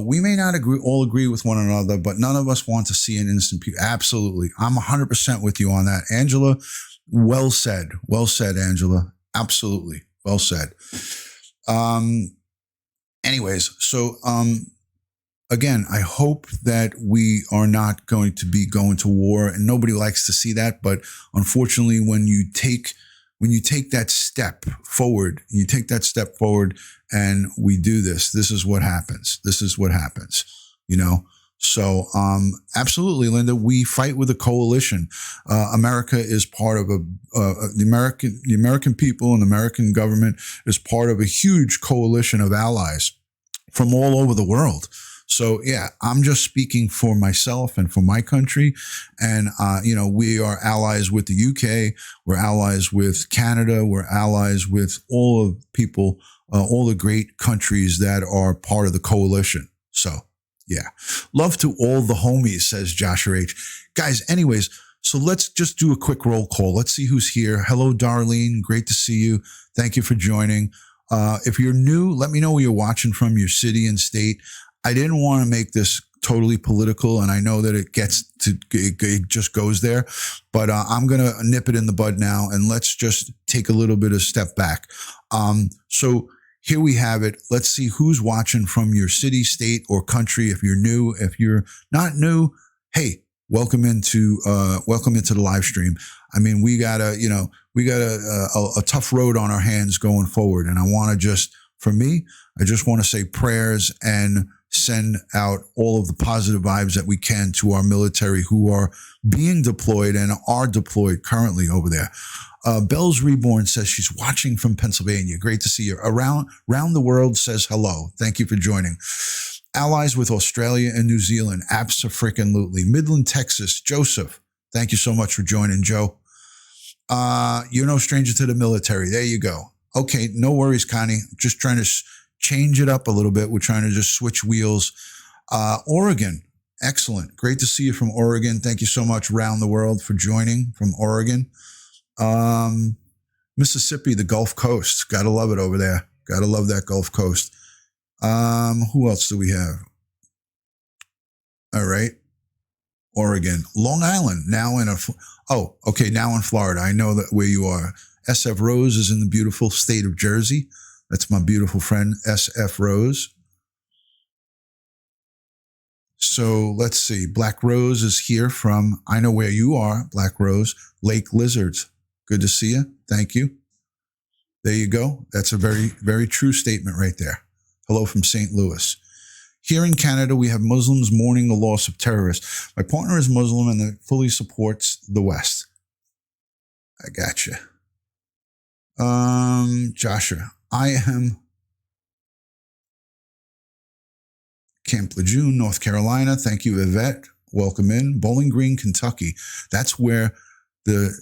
Speaker 1: we may not all agree with one another, but none of us want to see an innocent people. Absolutely. I'm 100% with you on that. Angela, well said. Well said, Angela. Absolutely. Well said. Anyways, so again, I hope that we are not going to be going to war, and nobody likes to see that. But unfortunately, when you take that step forward, and we do this is what happens. This is what happens, So, absolutely, Linda, we fight with a coalition. America is part of the American people and the American government is part of a huge coalition of allies from all over the world. So, yeah, I'm just speaking for myself and for my country. And, we are allies with the UK. We're allies with Canada. We're allies with all of people, all the great countries that are part of the coalition. So, yeah. Love to all the homies, says Joshua H. Guys, anyways, so let's just do a quick roll call. Let's see who's here. Hello, Darlene. Great to see you. Thank you for joining. If you're new, let me know where you're watching from, your city and state. I didn't want to make this totally political, and I know that it just goes there, but I'm going to nip it in the bud now, and let's just take a little bit of step back. So here we have it. Let's see who's watching from your city, state, or country. If you're new, if you're not new, hey, welcome into the live stream. I mean, we got a tough road on our hands going forward, and I want to I just want to say prayers and send out all of the positive vibes that we can to our military who are being deployed and are deployed currently over there. Bells Reborn says she's watching from Pennsylvania. Great to see you. Around the world says hello. Thank you for joining. Allies with Australia and New Zealand. Abso-freaking-lutely. Midland, Texas. Joseph. Thank you so much for joining, Joe. You're no stranger to the military. There you go. Okay, no worries, Connie. Just trying to change it up a little bit. We're trying to just switch wheels. Oregon, excellent. Great to see you from Oregon. Thank you so much, Round the World, for joining from Oregon. Mississippi, the Gulf Coast. Gotta love it over there. Gotta love that Gulf Coast. Who else do we have? All right. Oregon. Long Island, now in now in Florida. I know that where you are. SF Rose is in the beautiful state of Jersey. That's my beautiful friend, SF Rose. So let's see. Black Rose is here from, I know where you are, Black Rose, Lake Lizards. Good to see you. Thank you. There you go. That's a very, very true statement right there. Hello from St. Louis. Here in Canada, we have Muslims mourning the loss of terrorists. My partner is Muslim and fully supports the West. I gotcha. Joshua, I am Camp Lejeune, North Carolina. Thank you, Yvette. Welcome in. Bowling Green, Kentucky. That's where the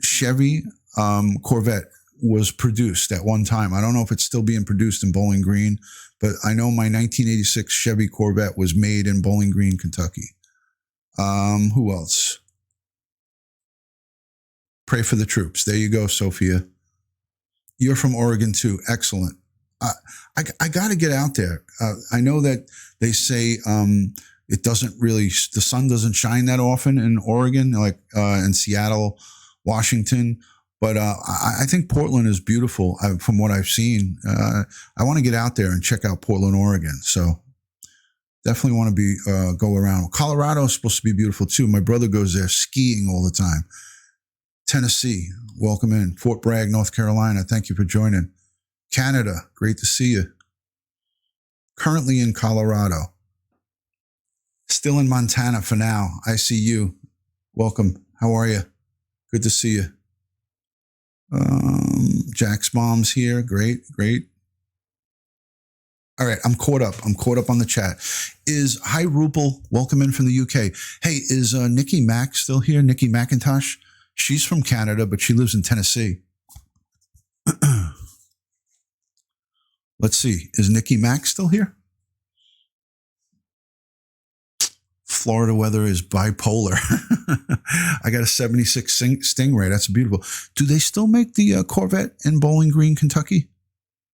Speaker 1: Chevy Corvette was produced at one time. I don't know if it's still being produced in Bowling Green, but I know my 1986 Chevy Corvette was made in Bowling Green, Kentucky. Who else? Pray for the troops. There you go, Sophia. You're from Oregon too. Excellent. I got to get out there. I know that they say it doesn't really, the sun doesn't shine that often in Oregon, like in Seattle, Washington. But I think Portland is beautiful from what I've seen. I want to get out there and check out Portland, Oregon. So definitely want to go around. Colorado is supposed to be beautiful too. My brother goes there skiing all the time. Tennessee, welcome in. Fort Bragg, North Carolina, thank you for joining. Canada, great to see you. Currently in Colorado. Still in Montana for now. I see you. Welcome. How are you? Good to see you. Jack's mom's here. Great, great. All right, I'm caught up. I'm caught up on the chat. Hi, Rupal. Welcome in from the UK. Hey, is Nikki Mack still here? Nikki McIntosh? She's from Canada, but she lives in Tennessee. Let's see. Is Nikki Mack still here? Florida weather is bipolar. I got a 76 Stingray. That's beautiful. Do they still make the Corvette in Bowling Green, Kentucky?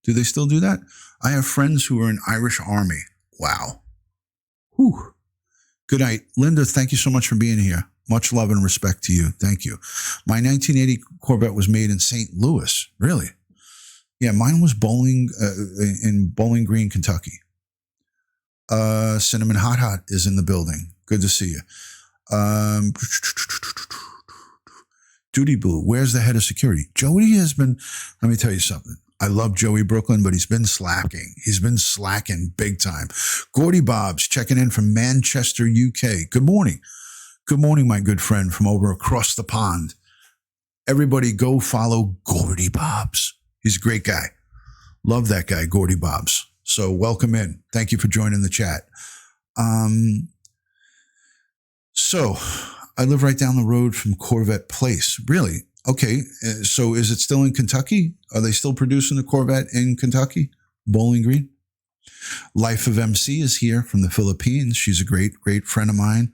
Speaker 1: Do they still do that? I have friends who are in Irish Army. Wow. Whew. Good night. Linda, thank you so much for being here. Much love and respect to you. Thank you. My 1980 Corvette was made in St. Louis. Really? Yeah, mine was in Bowling Green, Kentucky. Cinnamon Hot is in the building. Good to see you. Duty Blue, where's the head of security? Joey has been, let me tell you something. I love Joey Brooklyn, but he's been slacking. He's been slacking big time. Gordy Bob's checking in from Manchester, UK. Good morning. Good morning, my good friend from over across the pond. Everybody go follow Gordy Bob's. He's a great guy. Love that guy, Gordy Bob's. So welcome in. Thank you for joining the chat. So I live right down the road from Corvette Place. Really? Okay. So is it still in Kentucky? Are they still producing the Corvette in Kentucky? Bowling Green? Life of MC is here from the Philippines. She's a great, great friend of mine.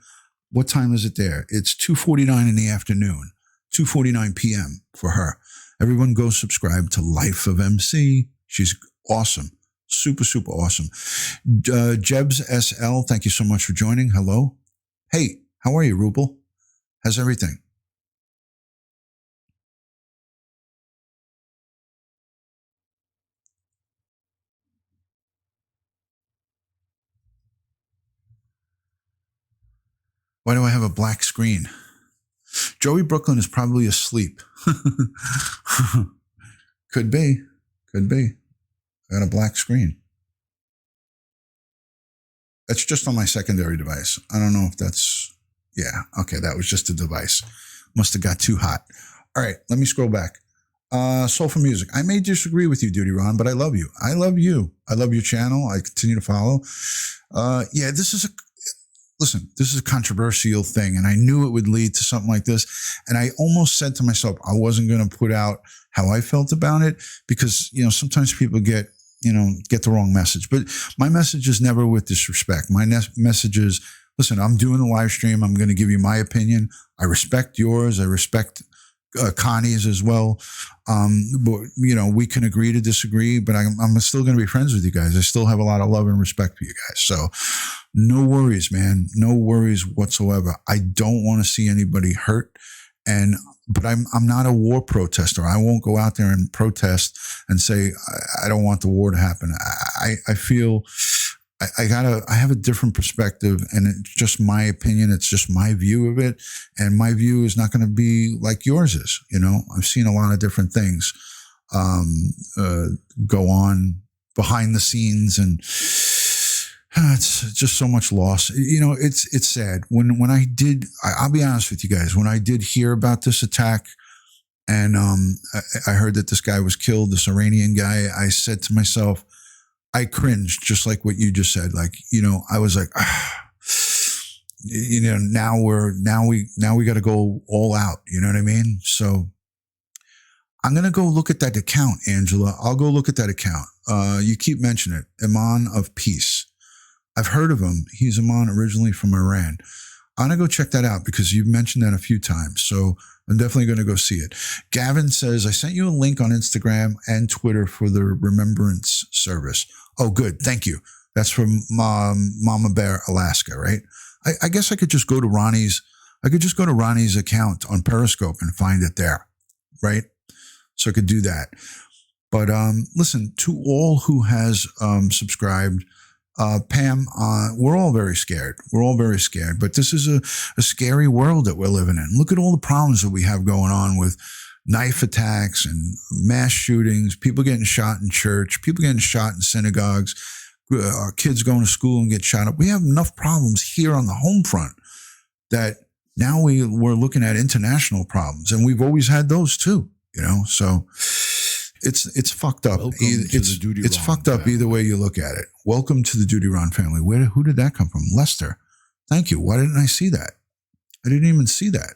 Speaker 1: What time is it there? It's 2:49 in the afternoon, 2:49 p.m. for her. Everyone go subscribe to Life of MC. She's awesome. Super, super awesome. Jebs SL, thank you so much for joining. Hello. Hey, how are you, Rupal? How's everything? Why do I have a black screen? Joey Brooklyn is probably asleep. Could be. Could be. I got a black screen. That's just on my secondary device. I don't know if that's, yeah. Okay, that was just a device. Must have got too hot. All right, let me scroll back. Soulful Music. I may disagree with you, DutyRon, but I love you. I love you. I love your channel. I continue to follow. Yeah, this is a controversial thing, and I knew it would lead to something like this. And I almost said to myself, I wasn't going to put out how I felt about it because, sometimes people get get the wrong message. But my message is never with disrespect. My message is, listen, I'm doing the live stream. I'm going to give you my opinion. I respect yours. I respect Connie's as well. But we can agree to disagree, but I'm still going to be friends with you guys. I still have a lot of love and respect for you guys. So no worries, man. No worries whatsoever. I don't want to see anybody hurt. But I'm not a war protester. I won't go out there and protest and say, I don't want the war to happen. I feel I have a different perspective, and it's just my opinion. It's just my view of it. And my view is not going to be like yours is. I've seen a lot of different things go on behind the scenes, and it's just so much loss. It's sad. When I did, I'll be honest with you guys, when I did hear about this attack, and I heard that this guy was killed, this Iranian guy, I said to myself, I cringed, just like what you just said. I was like, now we got to go all out. You know what I mean? So I'm going to go look at that account, Angela. I'll go look at that account. You keep mentioning it. Iman of Peace. I've heard of him. He's Iman originally from Iran. I'm going to go check that out because you've mentioned that a few times. So I'm definitely going to go see it. Gavin says, I sent you a link on Instagram and Twitter for the Remembrance service. Oh, good. Thank you. That's from Mama Bear, Alaska, right? I guess I could just go to Ronnie's account on Periscope and find it there, right? So I could do that. But listen, to all who has subscribed, Pam, we're all very scared. We're all very scared. But this is a scary world that we're living in. Look at all the problems that we have going on with knife attacks and mass shootings, people getting shot in church, people getting shot in synagogues, kids going to school and get shot up. We have enough problems here on the home front that now we're looking at international problems, and we've always had those too, so it's fucked up. It's fucked up either way you look at it. Welcome to the DutyRon family. Who did that come from? Lester. Thank you. Why didn't I see that? I didn't even see that.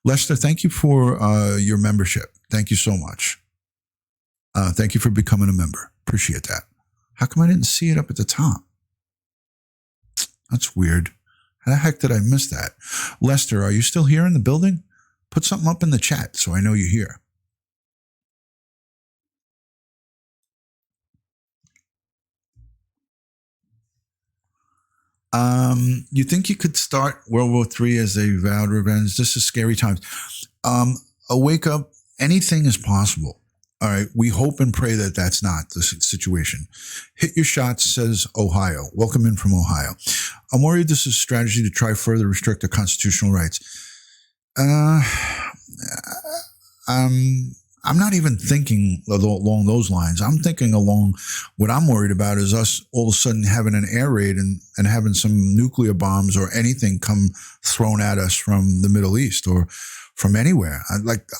Speaker 1: Lester, thank you for your membership. Thank you so much. Thank you for becoming a member. Appreciate that. How come I didn't see it up at the top? That's weird. How the heck did I miss that? Lester, are you still here in the building? Put something up in the chat so I know you're here. You think you could start World War III as they vowed revenge? This is scary times. A wake up, anything is possible. All right. We hope and pray that that's not the situation. Hit your shots, says Ohio. Welcome in from Ohio. I'm worried this is a strategy to try further restrict the constitutional rights. I'm not even thinking along those lines. I'm thinking along what I'm worried about is us all of a sudden having an air raid and having some nuclear bombs or anything come thrown at us from the Middle East or from anywhere.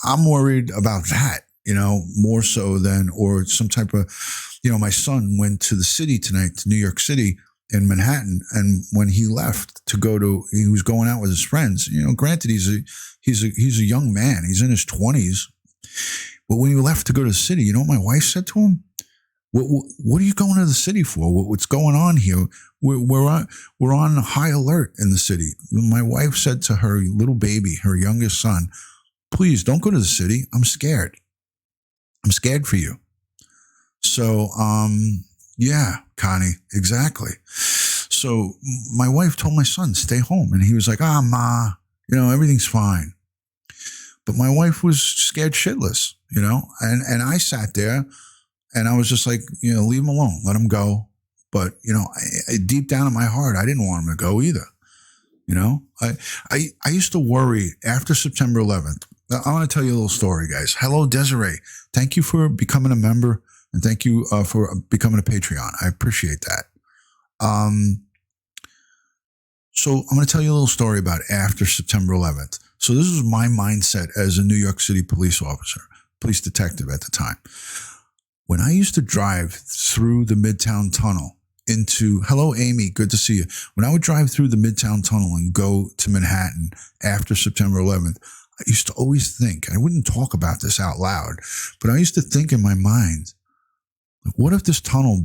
Speaker 1: I'm worried about that, more so than, or some type of, my son went to the city tonight, to New York City in Manhattan. And when he left he was going out with his friends, granted he's a young man. He's in his 20s. But when he left to go to the city, you know what my wife said to him? What are you going to the city for? What's going on here? We're on high alert in the city. My wife said to her little baby, her youngest son, please don't go to the city. I'm scared. I'm scared for you. So, yeah, Connie, exactly. So my wife told my son, stay home. And he was like, Ma, everything's fine. But my wife was scared shitless, and I sat there and I was just like, leave him alone, let him go. But, deep down in my heart, I didn't want him to go either. I used to worry after September 11th. I want to tell you a little story, guys. Hello, Desiree. Thank you for becoming a member, and thank you for becoming a Patreon. I appreciate that. So I'm going to tell you a little story about after September 11th. So this was my mindset as a New York City police officer, police detective at the time. When I used to drive through the Midtown Tunnel hello, Amy, good to see you. When I would drive through the Midtown Tunnel and go to Manhattan after September 11th, I used to always think, I wouldn't talk about this out loud, but I used to think in my mind, What if this tunnel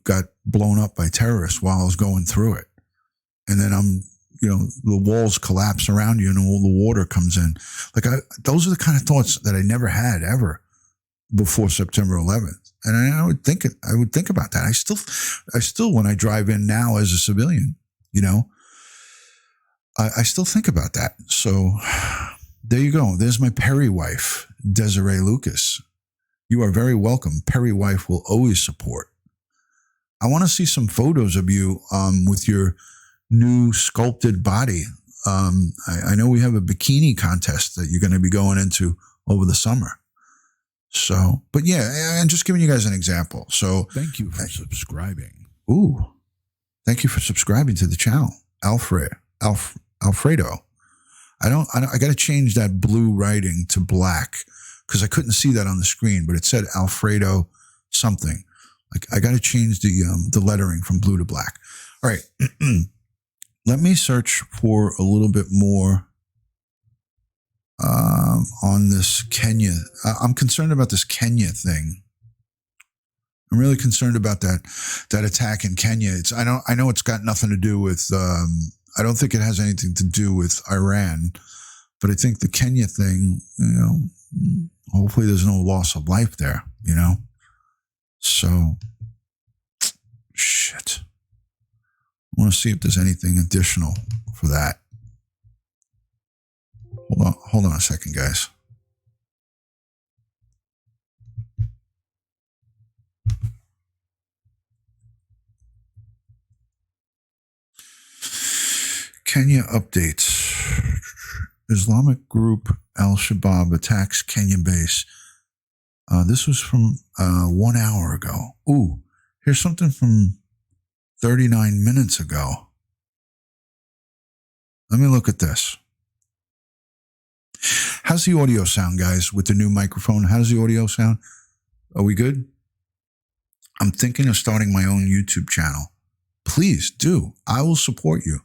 Speaker 1: got blown up by terrorists while I was going through it? And then the walls collapse around you and all the water comes in. Those are the kind of thoughts that I never had ever before September 11th. And I would think about that. I still, when I drive in now as a civilian, I still think about that. So there you go. There's my Perry wife, Desiree Lucas. You are very welcome. Perry wife will always support. I want to see some photos of you with your new sculpted body. I know we have a bikini contest that you're going to be going into over the summer. So, but yeah, and just giving you guys an example. So
Speaker 15: thank you for subscribing.
Speaker 1: Ooh, thank you for subscribing to the channel, Alfredo. I got to change that blue writing to black because I couldn't see that on the screen, but it said Alfredo something. I got to change the lettering from blue to black. All right. Let me search for a little bit more on this Kenya. I'm concerned about this Kenya thing. I'm really concerned about that attack in Kenya. I know it's got nothing to do with. I don't think it has anything to do with Iran, but I think the Kenya thing. Hopefully there's no loss of life there. So shit. I want to see if there's anything additional for that. Hold on a second, guys. Kenya updates. Islamic group Al Shabaab attacks Kenya base. This was from 1 hour ago. Ooh, here's something from 39 minutes ago. Let me look at this. How's the audio sound, guys, with the new microphone? How does the audio sound? Are we good? I'm thinking of starting my own YouTube channel. Please do. I will support you.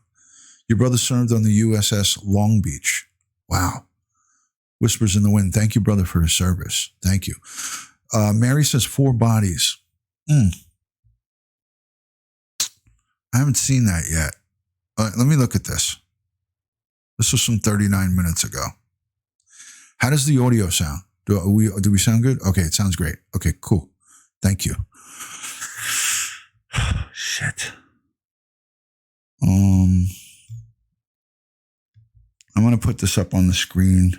Speaker 1: Your brother served on the USS Long Beach. Wow. Whispers in the wind. Thank you, brother, for his service. Thank you. Mary says 4 bodies. I haven't seen that yet. Let me look at this. This was from 39 minutes ago. How does the audio sound? Do we sound good? Okay, it sounds great. Okay, cool. Thank you. Shit. I'm going to put this up on the screen.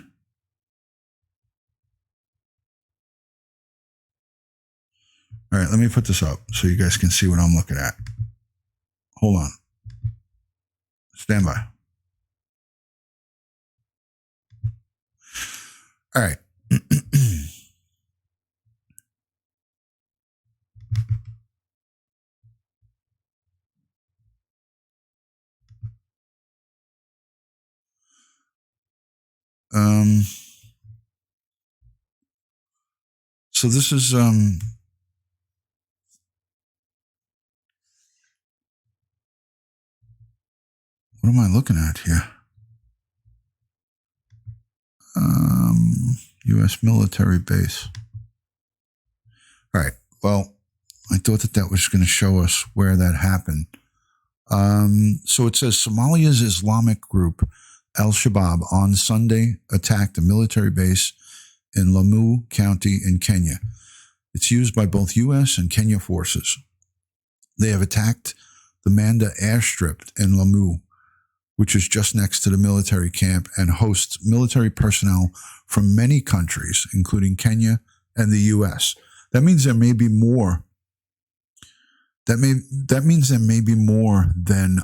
Speaker 1: All right, let me put this up so you guys can see what I'm looking at. Hold on. Stand by. All right. So this is what am I looking at here? U.S. military base. All right. Well, I thought that was going to show us where that happened. So it says Somalia's Islamic group Al Shabaab on Sunday attacked a military base in Lamu County in Kenya. It's used by both U.S. and Kenya forces. They have attacked the Manda airstrip in Lamu, which is just next to the military camp and hosts military personnel from many countries, including Kenya and the U.S. That means there may be more. That means there may be more than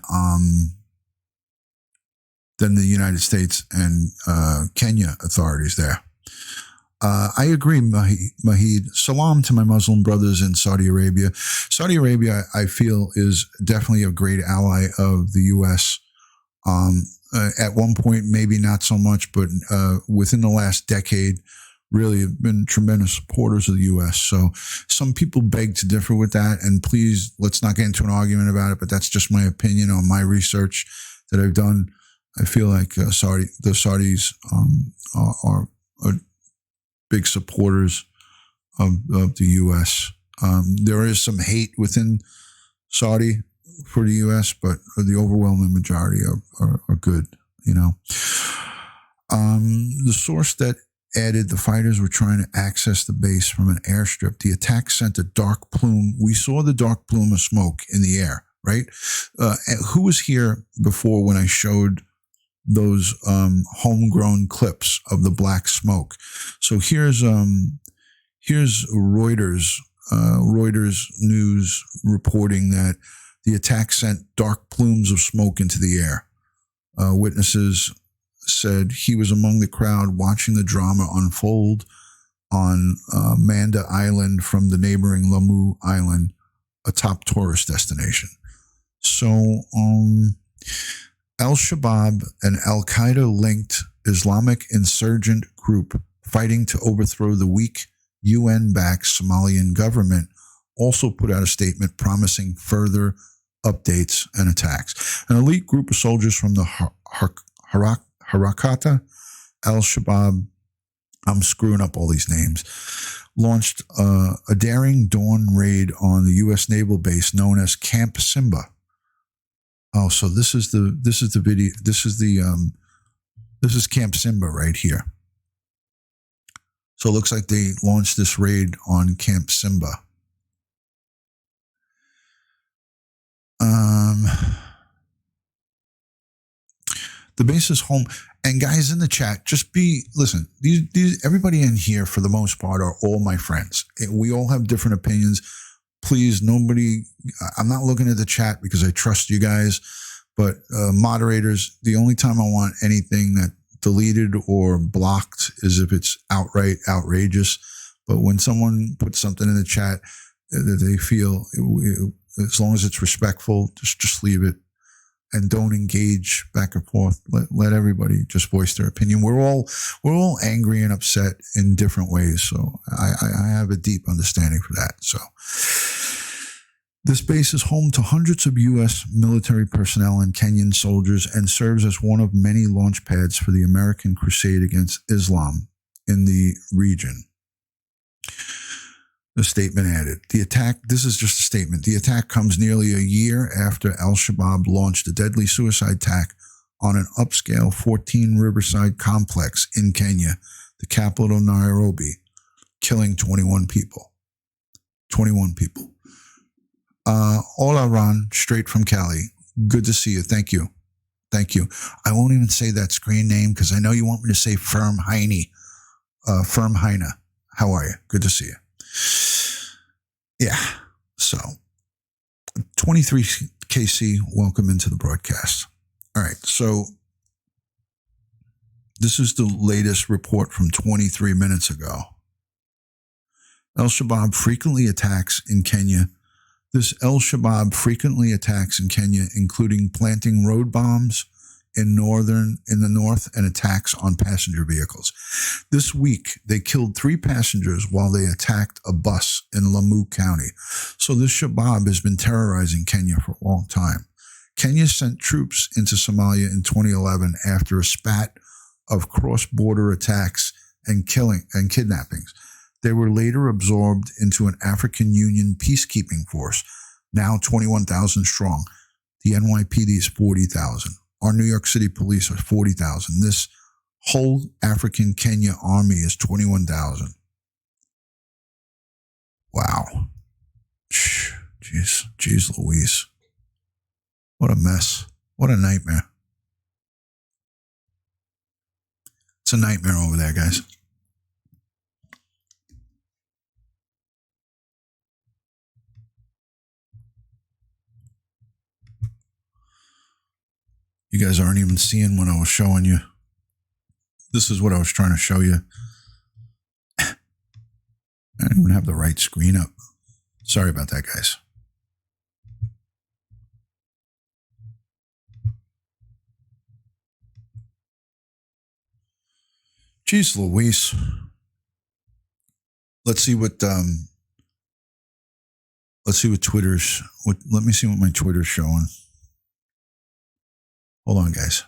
Speaker 1: the United States and Kenya authorities there. I agree, Mahid. Salam to my Muslim brothers in Saudi Arabia. Saudi Arabia, I feel, is definitely a great ally of the U.S. At one point, maybe not so much, but within the last decade, really have been tremendous supporters of the U.S. So some people beg to differ with that, and please, let's not get into an argument about it, but that's just my opinion on my research that I've done. I feel like the Saudis are big supporters of the U.S. There is some hate within Saudi for the U.S., but the overwhelming majority are good, you know. The source that added the fighters were trying to access the base from an airstrip. The attack sent a dark plume. We saw the dark plume of smoke in the air, right? Who was here before when I showed those homegrown clips of the black smoke? So here's Reuters news reporting that the attack sent dark plumes of smoke into the air. Witnesses said he was among the crowd watching the drama unfold on Manda Island from the neighboring Lamu Island, a top tourist destination. So, Al Shabaab, an Al-Qaeda linked Islamic insurgent group fighting to overthrow the weak UN-backed Somalian government, also put out a statement promising further updates and attacks. An elite group of soldiers from the Harakata al-Shabaab, I'm screwing up all these names, launched a daring dawn raid on the U.S. naval base known as Camp Simba. Oh, so this is the video. This is Camp Simba right here. So it looks like they launched this raid on Camp Simba. The base is home. And guys in the chat, listen, these everybody in here for the most part are all my friends. We all have different opinions. Please, I'm not looking at the chat because I trust you guys, but moderators, the only time I want anything that deleted or blocked is if it's outright outrageous. But when someone puts something in the chat that they feel, as long as it's respectful, just leave it. And don't engage back and forth. Let everybody just voice their opinion. We're all angry and upset in different ways. So I have a deep understanding for that. So this base is home to hundreds of U.S. military personnel and Kenyan soldiers and serves as one of many launch pads for the American crusade against Islam in the region. The statement added, this is just a statement. The attack comes nearly a year after Al-Shabaab launched a deadly suicide attack on an upscale 14 riverside complex in Kenya, the capital of Nairobi, killing 21 people. 21 people. Hola, Ron, straight from Cali. Good to see you. Thank you. Thank you. I won't even say that screen name because I know you want me to say Firm Heine. Firm Heine. How are you? Good to see you. Yeah, so 23KC, welcome into the broadcast. All right, so this is the latest report from 23 minutes ago. Al-Shabaab frequently attacks in Kenya. Al-Shabaab frequently attacks in Kenya, including planting road bombs in the north and attacks on passenger vehicles. This week, they killed 3 passengers while they attacked a bus in Lamu County. So this Shabaab has been terrorizing Kenya for a long time. Kenya sent troops into Somalia in 2011 after a spat of cross-border attacks and kidnappings. They were later absorbed into an African Union peacekeeping force, now 21,000 strong. The NYPD is 40,000. Our New York City police are 40,000. This whole African Kenya army is 21,000. Wow. Jeez Louise. What a mess. What a nightmare. It's a nightmare over there, guys. You guys aren't even seeing what I was showing you. This is what I was trying to show you. I don't even have the right screen up. Sorry about that, guys. Jeez Louise. Let's see what Twitter's let me see what my Twitter's showing. Hold on, guys.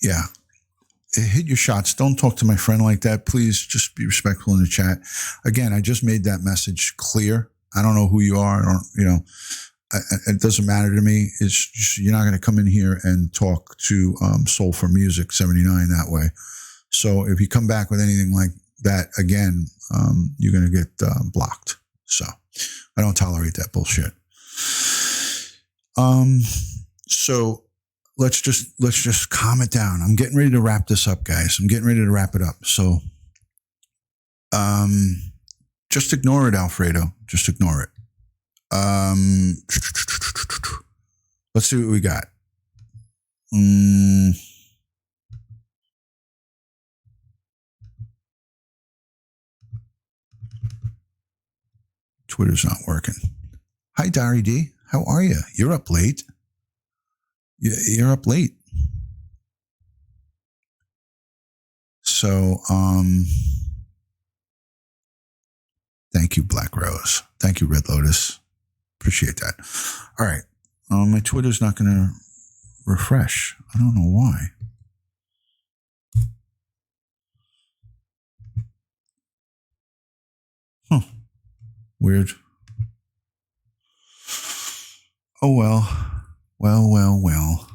Speaker 1: yeah. Hit your shots. Don't talk to my friend like that. Please just be respectful in the chat. Again, I just made that message clear. I don't know who you are. I don't, it doesn't matter to me. It's just, you're not going to come in here and talk to Soul for Music 79 that way. So if you come back with anything like that again, you're going to get blocked. So I don't tolerate that bullshit. So let's just calm it down. I'm getting ready to wrap this up, guys. I'm getting ready to wrap it up. So just ignore it, Alfredo. Just ignore it. Let's see what we got. Twitter's not working. Hi, Dari D. How are you? You're up late. You're up late. So, thank you, Black Rose. Thank you, Red Lotus. Appreciate that. All right. My Twitter's not going to refresh. I don't know why. Huh. Weird. Oh, well. Well.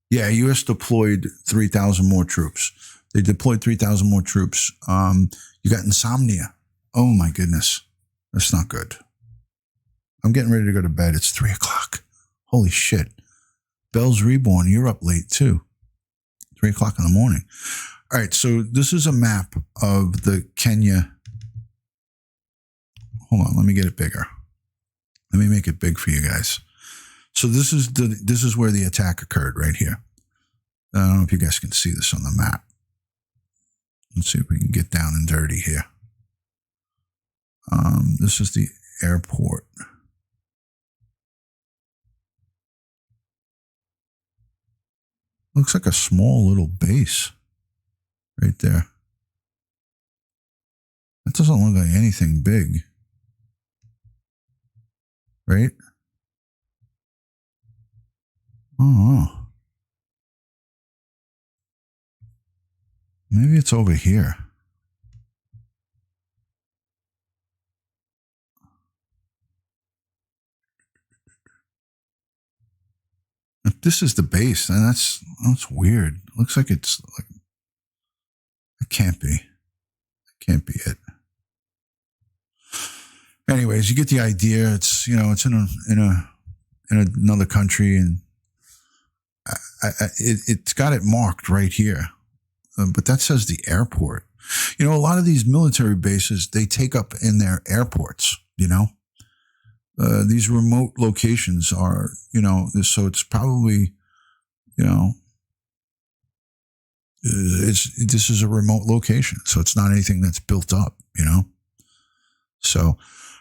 Speaker 1: Yeah, U.S. deployed 3,000 more troops. They deployed 3,000 more troops. You got insomnia. Oh, my goodness. That's not good. I'm getting ready to go to bed. It's 3 o'clock. Holy shit. Bells Reborn, you're up late too. 3 o'clock in the morning. All right, so this is a map of the Kenya. Hold on, let me get it bigger. Let me make it big for you guys. So this is where the attack occurred right here. I don't know if you guys can see this on the map. Let's see if we can get down and dirty here. This is the airport. Looks like a small little base right there. That doesn't look like anything big. Right? Oh. Maybe it's over here. If this is the base, then that's weird. Looks like it's like it can't be. It can't be it. Anyways, you get the idea. It's it's in another country, and it's got it marked right here. But that says the airport. A lot of these military bases, they take up in their airports, these remote locations are, so it's probably, this is a remote location. So it's not anything that's built up, So, all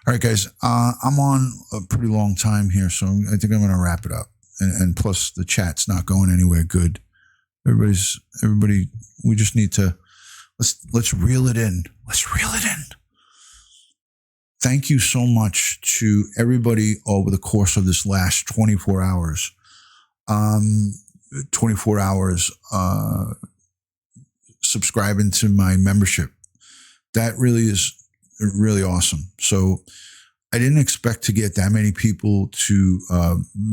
Speaker 1: right, guys, I'm on a pretty long time here. So I think I'm going to wrap it up. And plus the chat's not going anywhere good. Everybody, we just need to, let's reel it in. Let's reel it in. Thank you so much to everybody over the course of this last 24 hours. 24 hours subscribing to my membership. That really is really awesome. So I didn't expect to get that many people to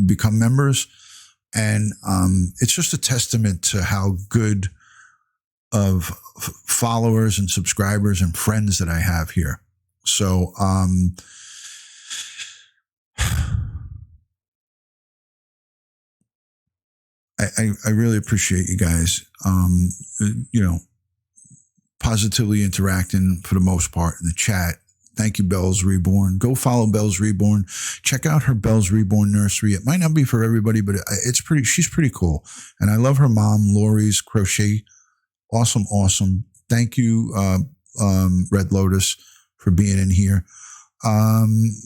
Speaker 1: become members. And it's just a testament to how good of followers and subscribers and friends that I have here. So I really appreciate you guys, positively interacting for the most part in the chat. Thank you, Bells Reborn. Go follow Bells Reborn. Check out her Bells Reborn nursery. It might not be for everybody, but she's pretty cool. And I love her mom, Lori's Crochet. Awesome. Thank you, Red Lotus, for being in here.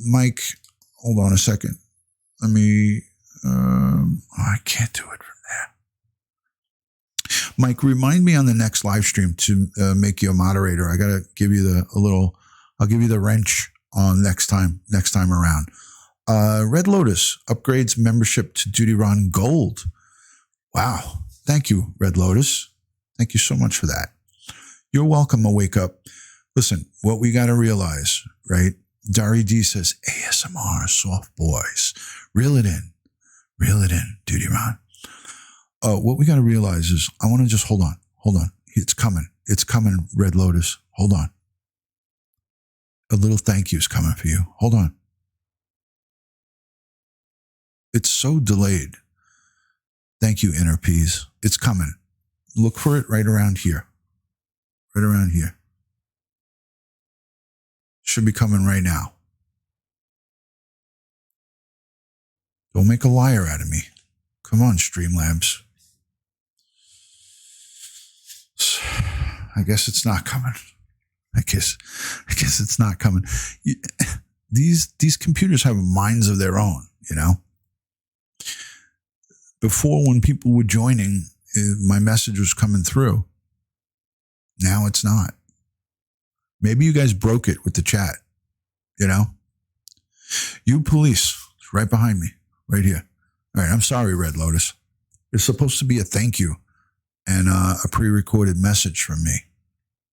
Speaker 1: Mike, hold on a second. Let me, I can't do it from there. Mike, remind me on the next live stream to make you a moderator. I got to give you I'll give you the wrench on next time around. Red Lotus upgrades membership to DutyRon Gold. Wow. Thank you, Red Lotus. Thank you so much for that. You're welcome to wake up. Listen, what we got to realize, right? Dari D says, ASMR, soft boys. Reel it in, DutyRon. What we got to realize is, I want to just hold on. It's coming, Red Lotus. Hold on. A little thank you is coming for you. Hold on. It's so delayed. Thank you, Inner Peas. It's coming. Look for it right around here. Right around here. Should be coming right now. Don't make a liar out of me. Come on, Streamlabs. I guess it's not coming. I guess it's not coming. These computers have minds of their own, you know. Before, when people were joining, my message was coming through. Now it's not. Maybe you guys broke it with the chat, you know. You police, it's right behind me, right here. All right, I'm sorry, Red Lotus. It's supposed to be a thank you and a pre-recorded message from me.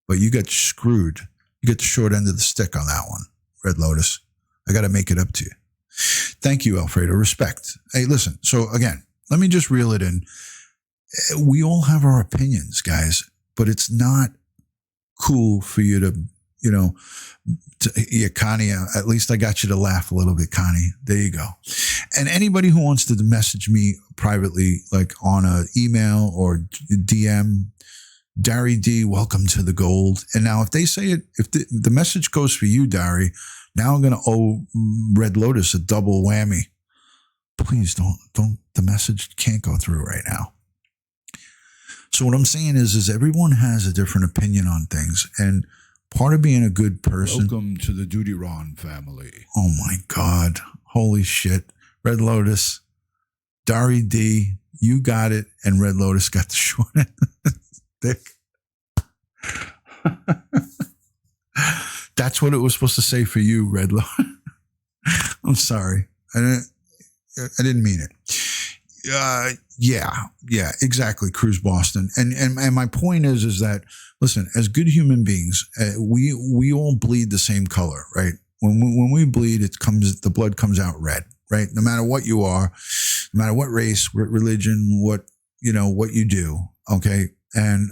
Speaker 1: But you got screwed. You get the short end of the stick on that one, Red Lotus. I got to make it up to you. Thank you, Alfredo. Respect. Hey, listen. So again, let me just reel it in. We all have our opinions, guys, but it's not cool for you to, you know, Connie, at least I got you to laugh a little bit, Connie. There you go. And anybody who wants to message me privately, like on an email or DM, Dari D, welcome to the gold. And now if they say it, if the message goes for you, Dari, now I'm going to owe Red Lotus a double whammy. Please don't, the message can't go through right now. So what I'm saying is everyone has a different opinion on things. And part of being a good person.
Speaker 15: Welcome to the DutyRon family.
Speaker 1: Oh my God. Holy shit. Red Lotus, Dari D, you got it. And Red Lotus got the short end of the stick. That's what it was supposed to say for you, Red Lotus. I'm sorry. I didn't mean it. Yeah, exactly. Cruise Boston. And my point is that, listen, as good human beings, we all bleed the same color, right? When we bleed, the blood comes out red, right? No matter what you are, no matter what race, what religion, what you do. Okay. And,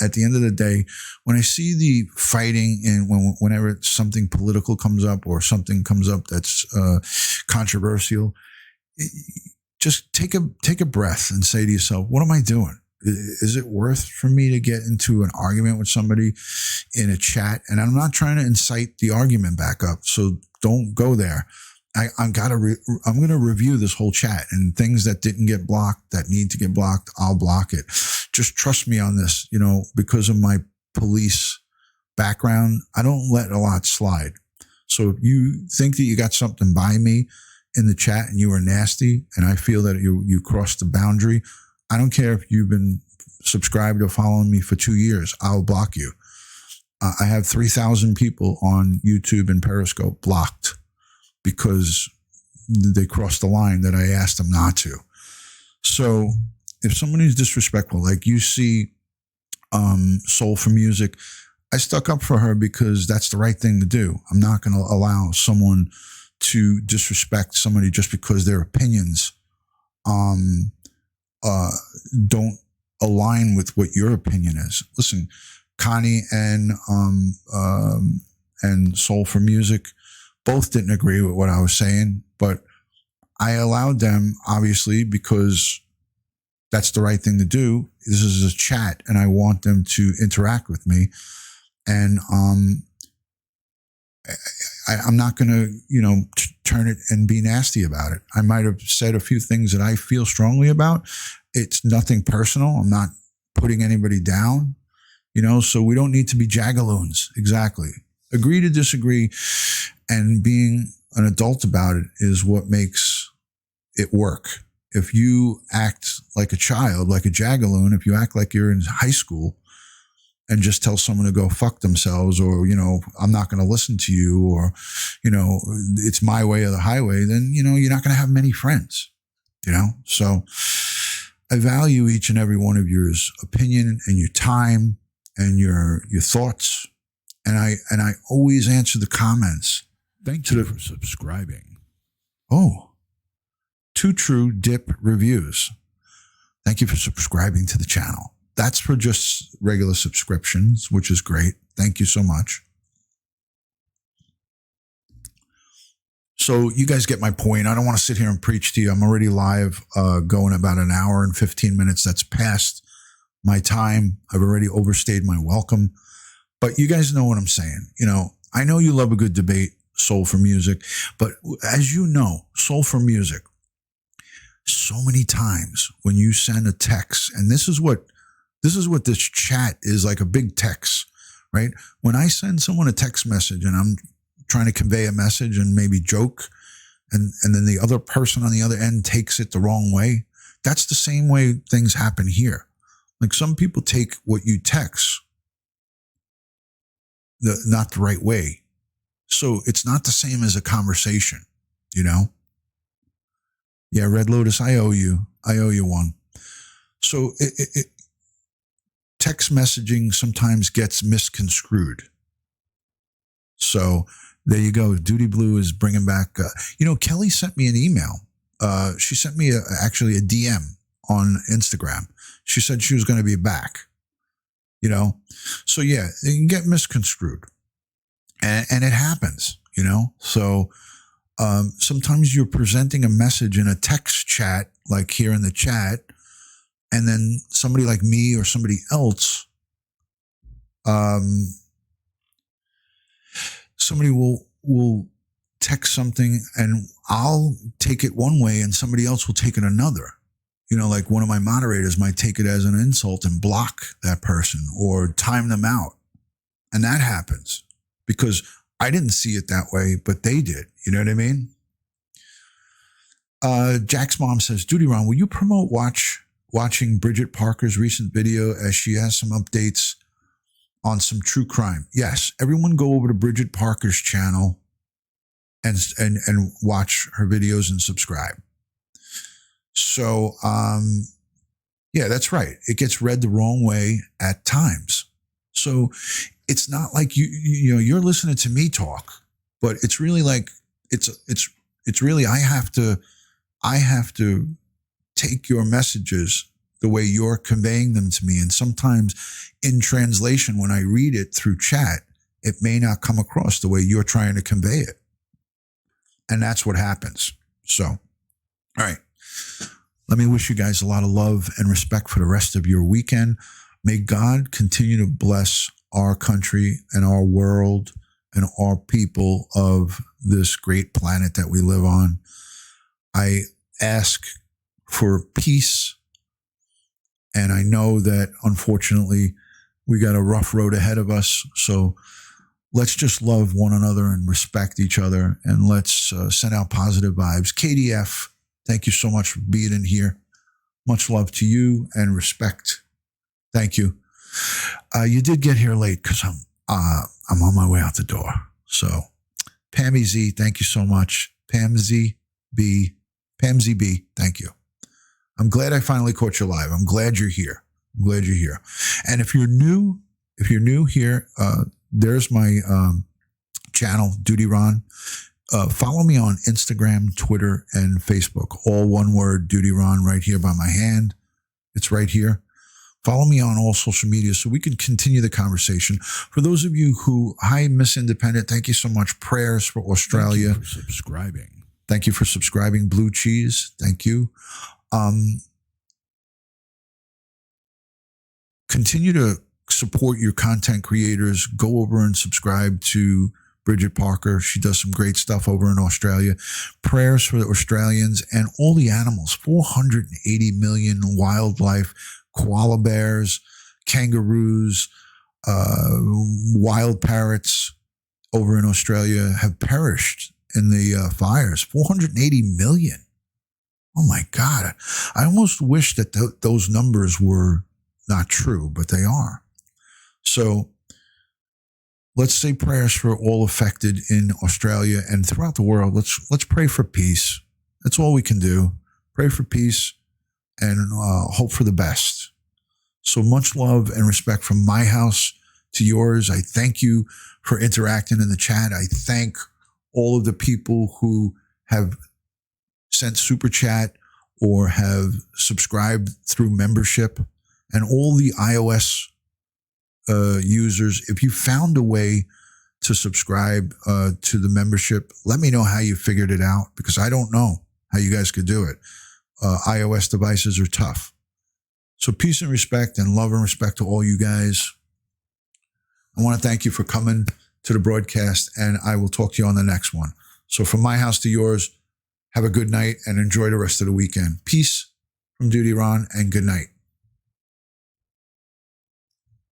Speaker 1: at the end of the day, when I see the fighting and whenever something political comes up or something comes up that's, controversial, just take a breath and say to yourself, what am I doing? Is it worth for me to get into an argument with somebody in a chat? And I'm not trying to incite the argument back up. So don't go there. I'm going to review this whole chat, and things that didn't get blocked that need to get blocked, I'll block it. Just trust me on this, because of my police background, I don't let a lot slide. So if you think that you got something by me in the chat and you are nasty and I feel that you crossed the boundary, I don't care if you've been subscribed or following me for 2 years, I'll block you. I have 3,000 people on YouTube and Periscope blocked because they crossed the line that I asked them not to. So if somebody's disrespectful, like you see Soul for Music, I stuck up for her because that's the right thing to do. I'm not going to allow someone to disrespect somebody just because their opinions don't align with what your opinion is. Listen, Connie and Soul for Music both didn't agree with what I was saying, but I allowed them, obviously, because that's the right thing to do. This is a chat, and I want them to interact with me. And I'm not going to, turn it and be nasty about it. I might have said a few things that I feel strongly about. It's nothing personal. I'm not putting anybody down, so we don't need to be jagaloons. Exactly. Agree to disagree, and being an adult about it is what makes it work. If you act like a child, like a jagaloon, if you act like you're in high school and just tell someone to go fuck themselves, or, I'm not going to listen to you, or, it's my way or the highway, then, you're not going to have many friends, So I value each and every one of your opinion and your time and your thoughts. And I always answer the comments.
Speaker 15: Thank you for subscribing.
Speaker 1: Oh, Two True Dip Reviews. Thank you for subscribing to the channel. That's for just regular subscriptions, which is great. Thank you so much. So you guys get my point. I don't want to sit here and preach to you. I'm already live, going about an hour and 15 minutes. That's past my time. I've already overstayed my welcome. But you guys know what I'm saying. You know, I know you love a good debate, Soul for Music. But as you know, Soul for Music, so many times when you send a text, and this is what this chat is, like a big text, right? When I send someone a text message and I'm trying to convey a message and maybe joke, and then the other person on the other end takes it the wrong way, that's the same way things happen here. Like some people take what you text not the right way. So it's not the same as a conversation, you know? Yeah, Red Lotus, I owe you one. So text messaging sometimes gets misconstrued. So there you go. Duty Blue is bringing back, Kelly sent me an email. She sent me actually a DM on Instagram. She said she was going to be back, So yeah, it can get misconstrued and it happens, So sometimes you're presenting a message in a text chat, like here in the chat, and then somebody like me or somebody else, somebody will text something and I'll take it one way and somebody else will take it another. Like one of my moderators might take it as an insult and block that person or time them out. And that happens because I didn't see it that way, but they did. You know what I mean? Jack's mom says, DutyRon, will you promote watching Bridget Parker's recent video as she has some updates on some true crime? Yes, everyone go over to Bridget Parker's channel and watch her videos and subscribe. So, yeah, that's right. It gets read the wrong way at times. So it's not like you're listening to me talk, but it's really like it's really I have to take your messages the way you're conveying them to me. And sometimes in translation, when I read it through chat, it may not come across the way you're trying to convey it. And that's what happens. So, all right. Let me wish you guys a lot of love and respect for the rest of your weekend. May God continue to bless our country and our world and our people of this great planet that we live on. I ask for peace. And I know that, unfortunately, we got a rough road ahead of us. So let's just love one another and respect each other. And let's send out positive vibes. KDF, thank you so much for being in here. Much love to you and respect. Thank you. You did get here late because I'm on my way out the door. So Pammy Z, thank you so much. Pamzy B, thank you. I'm glad I finally caught you live. I'm glad you're here. And if you're new here, there's my channel, DutyRon. Follow me on Instagram, Twitter, and Facebook. All one word, DutyRon, right here by my hand. It's right here. Follow me on all social media so we can continue the conversation. For those of you who, hi, Miss Independent, thank you so much. Prayers for Australia.
Speaker 15: Thank you for subscribing.
Speaker 1: Thank you for subscribing. Blue Cheese, thank you. Continue to support your content creators. Go over and subscribe to Bridget Parker. She does some great stuff over in Australia. Prayers for the Australians and all the animals. 480 million wildlife, koala bears, kangaroos, wild parrots over in Australia have perished in the fires. 480 million. Oh my God. I almost wish that those numbers were not true, but they are. So let's say prayers for all affected in Australia and throughout the world. Let's pray for peace. That's all we can do. Pray for peace. and hope for the best. So much love and respect from my house to yours. I thank you for interacting in the chat. I thank all of the people who have sent super chat or have subscribed through membership, and all the iOS users. If you found a way to subscribe to the membership, let me know how you figured it out, because I don't know how you guys could do it. iOS devices are tough. So peace and respect and love and respect to all you guys. I want to thank you for coming to the broadcast, and I will talk to you on the next one. So from my house to yours, have a good night and enjoy the rest of the weekend. Peace from DutyRon, and good night.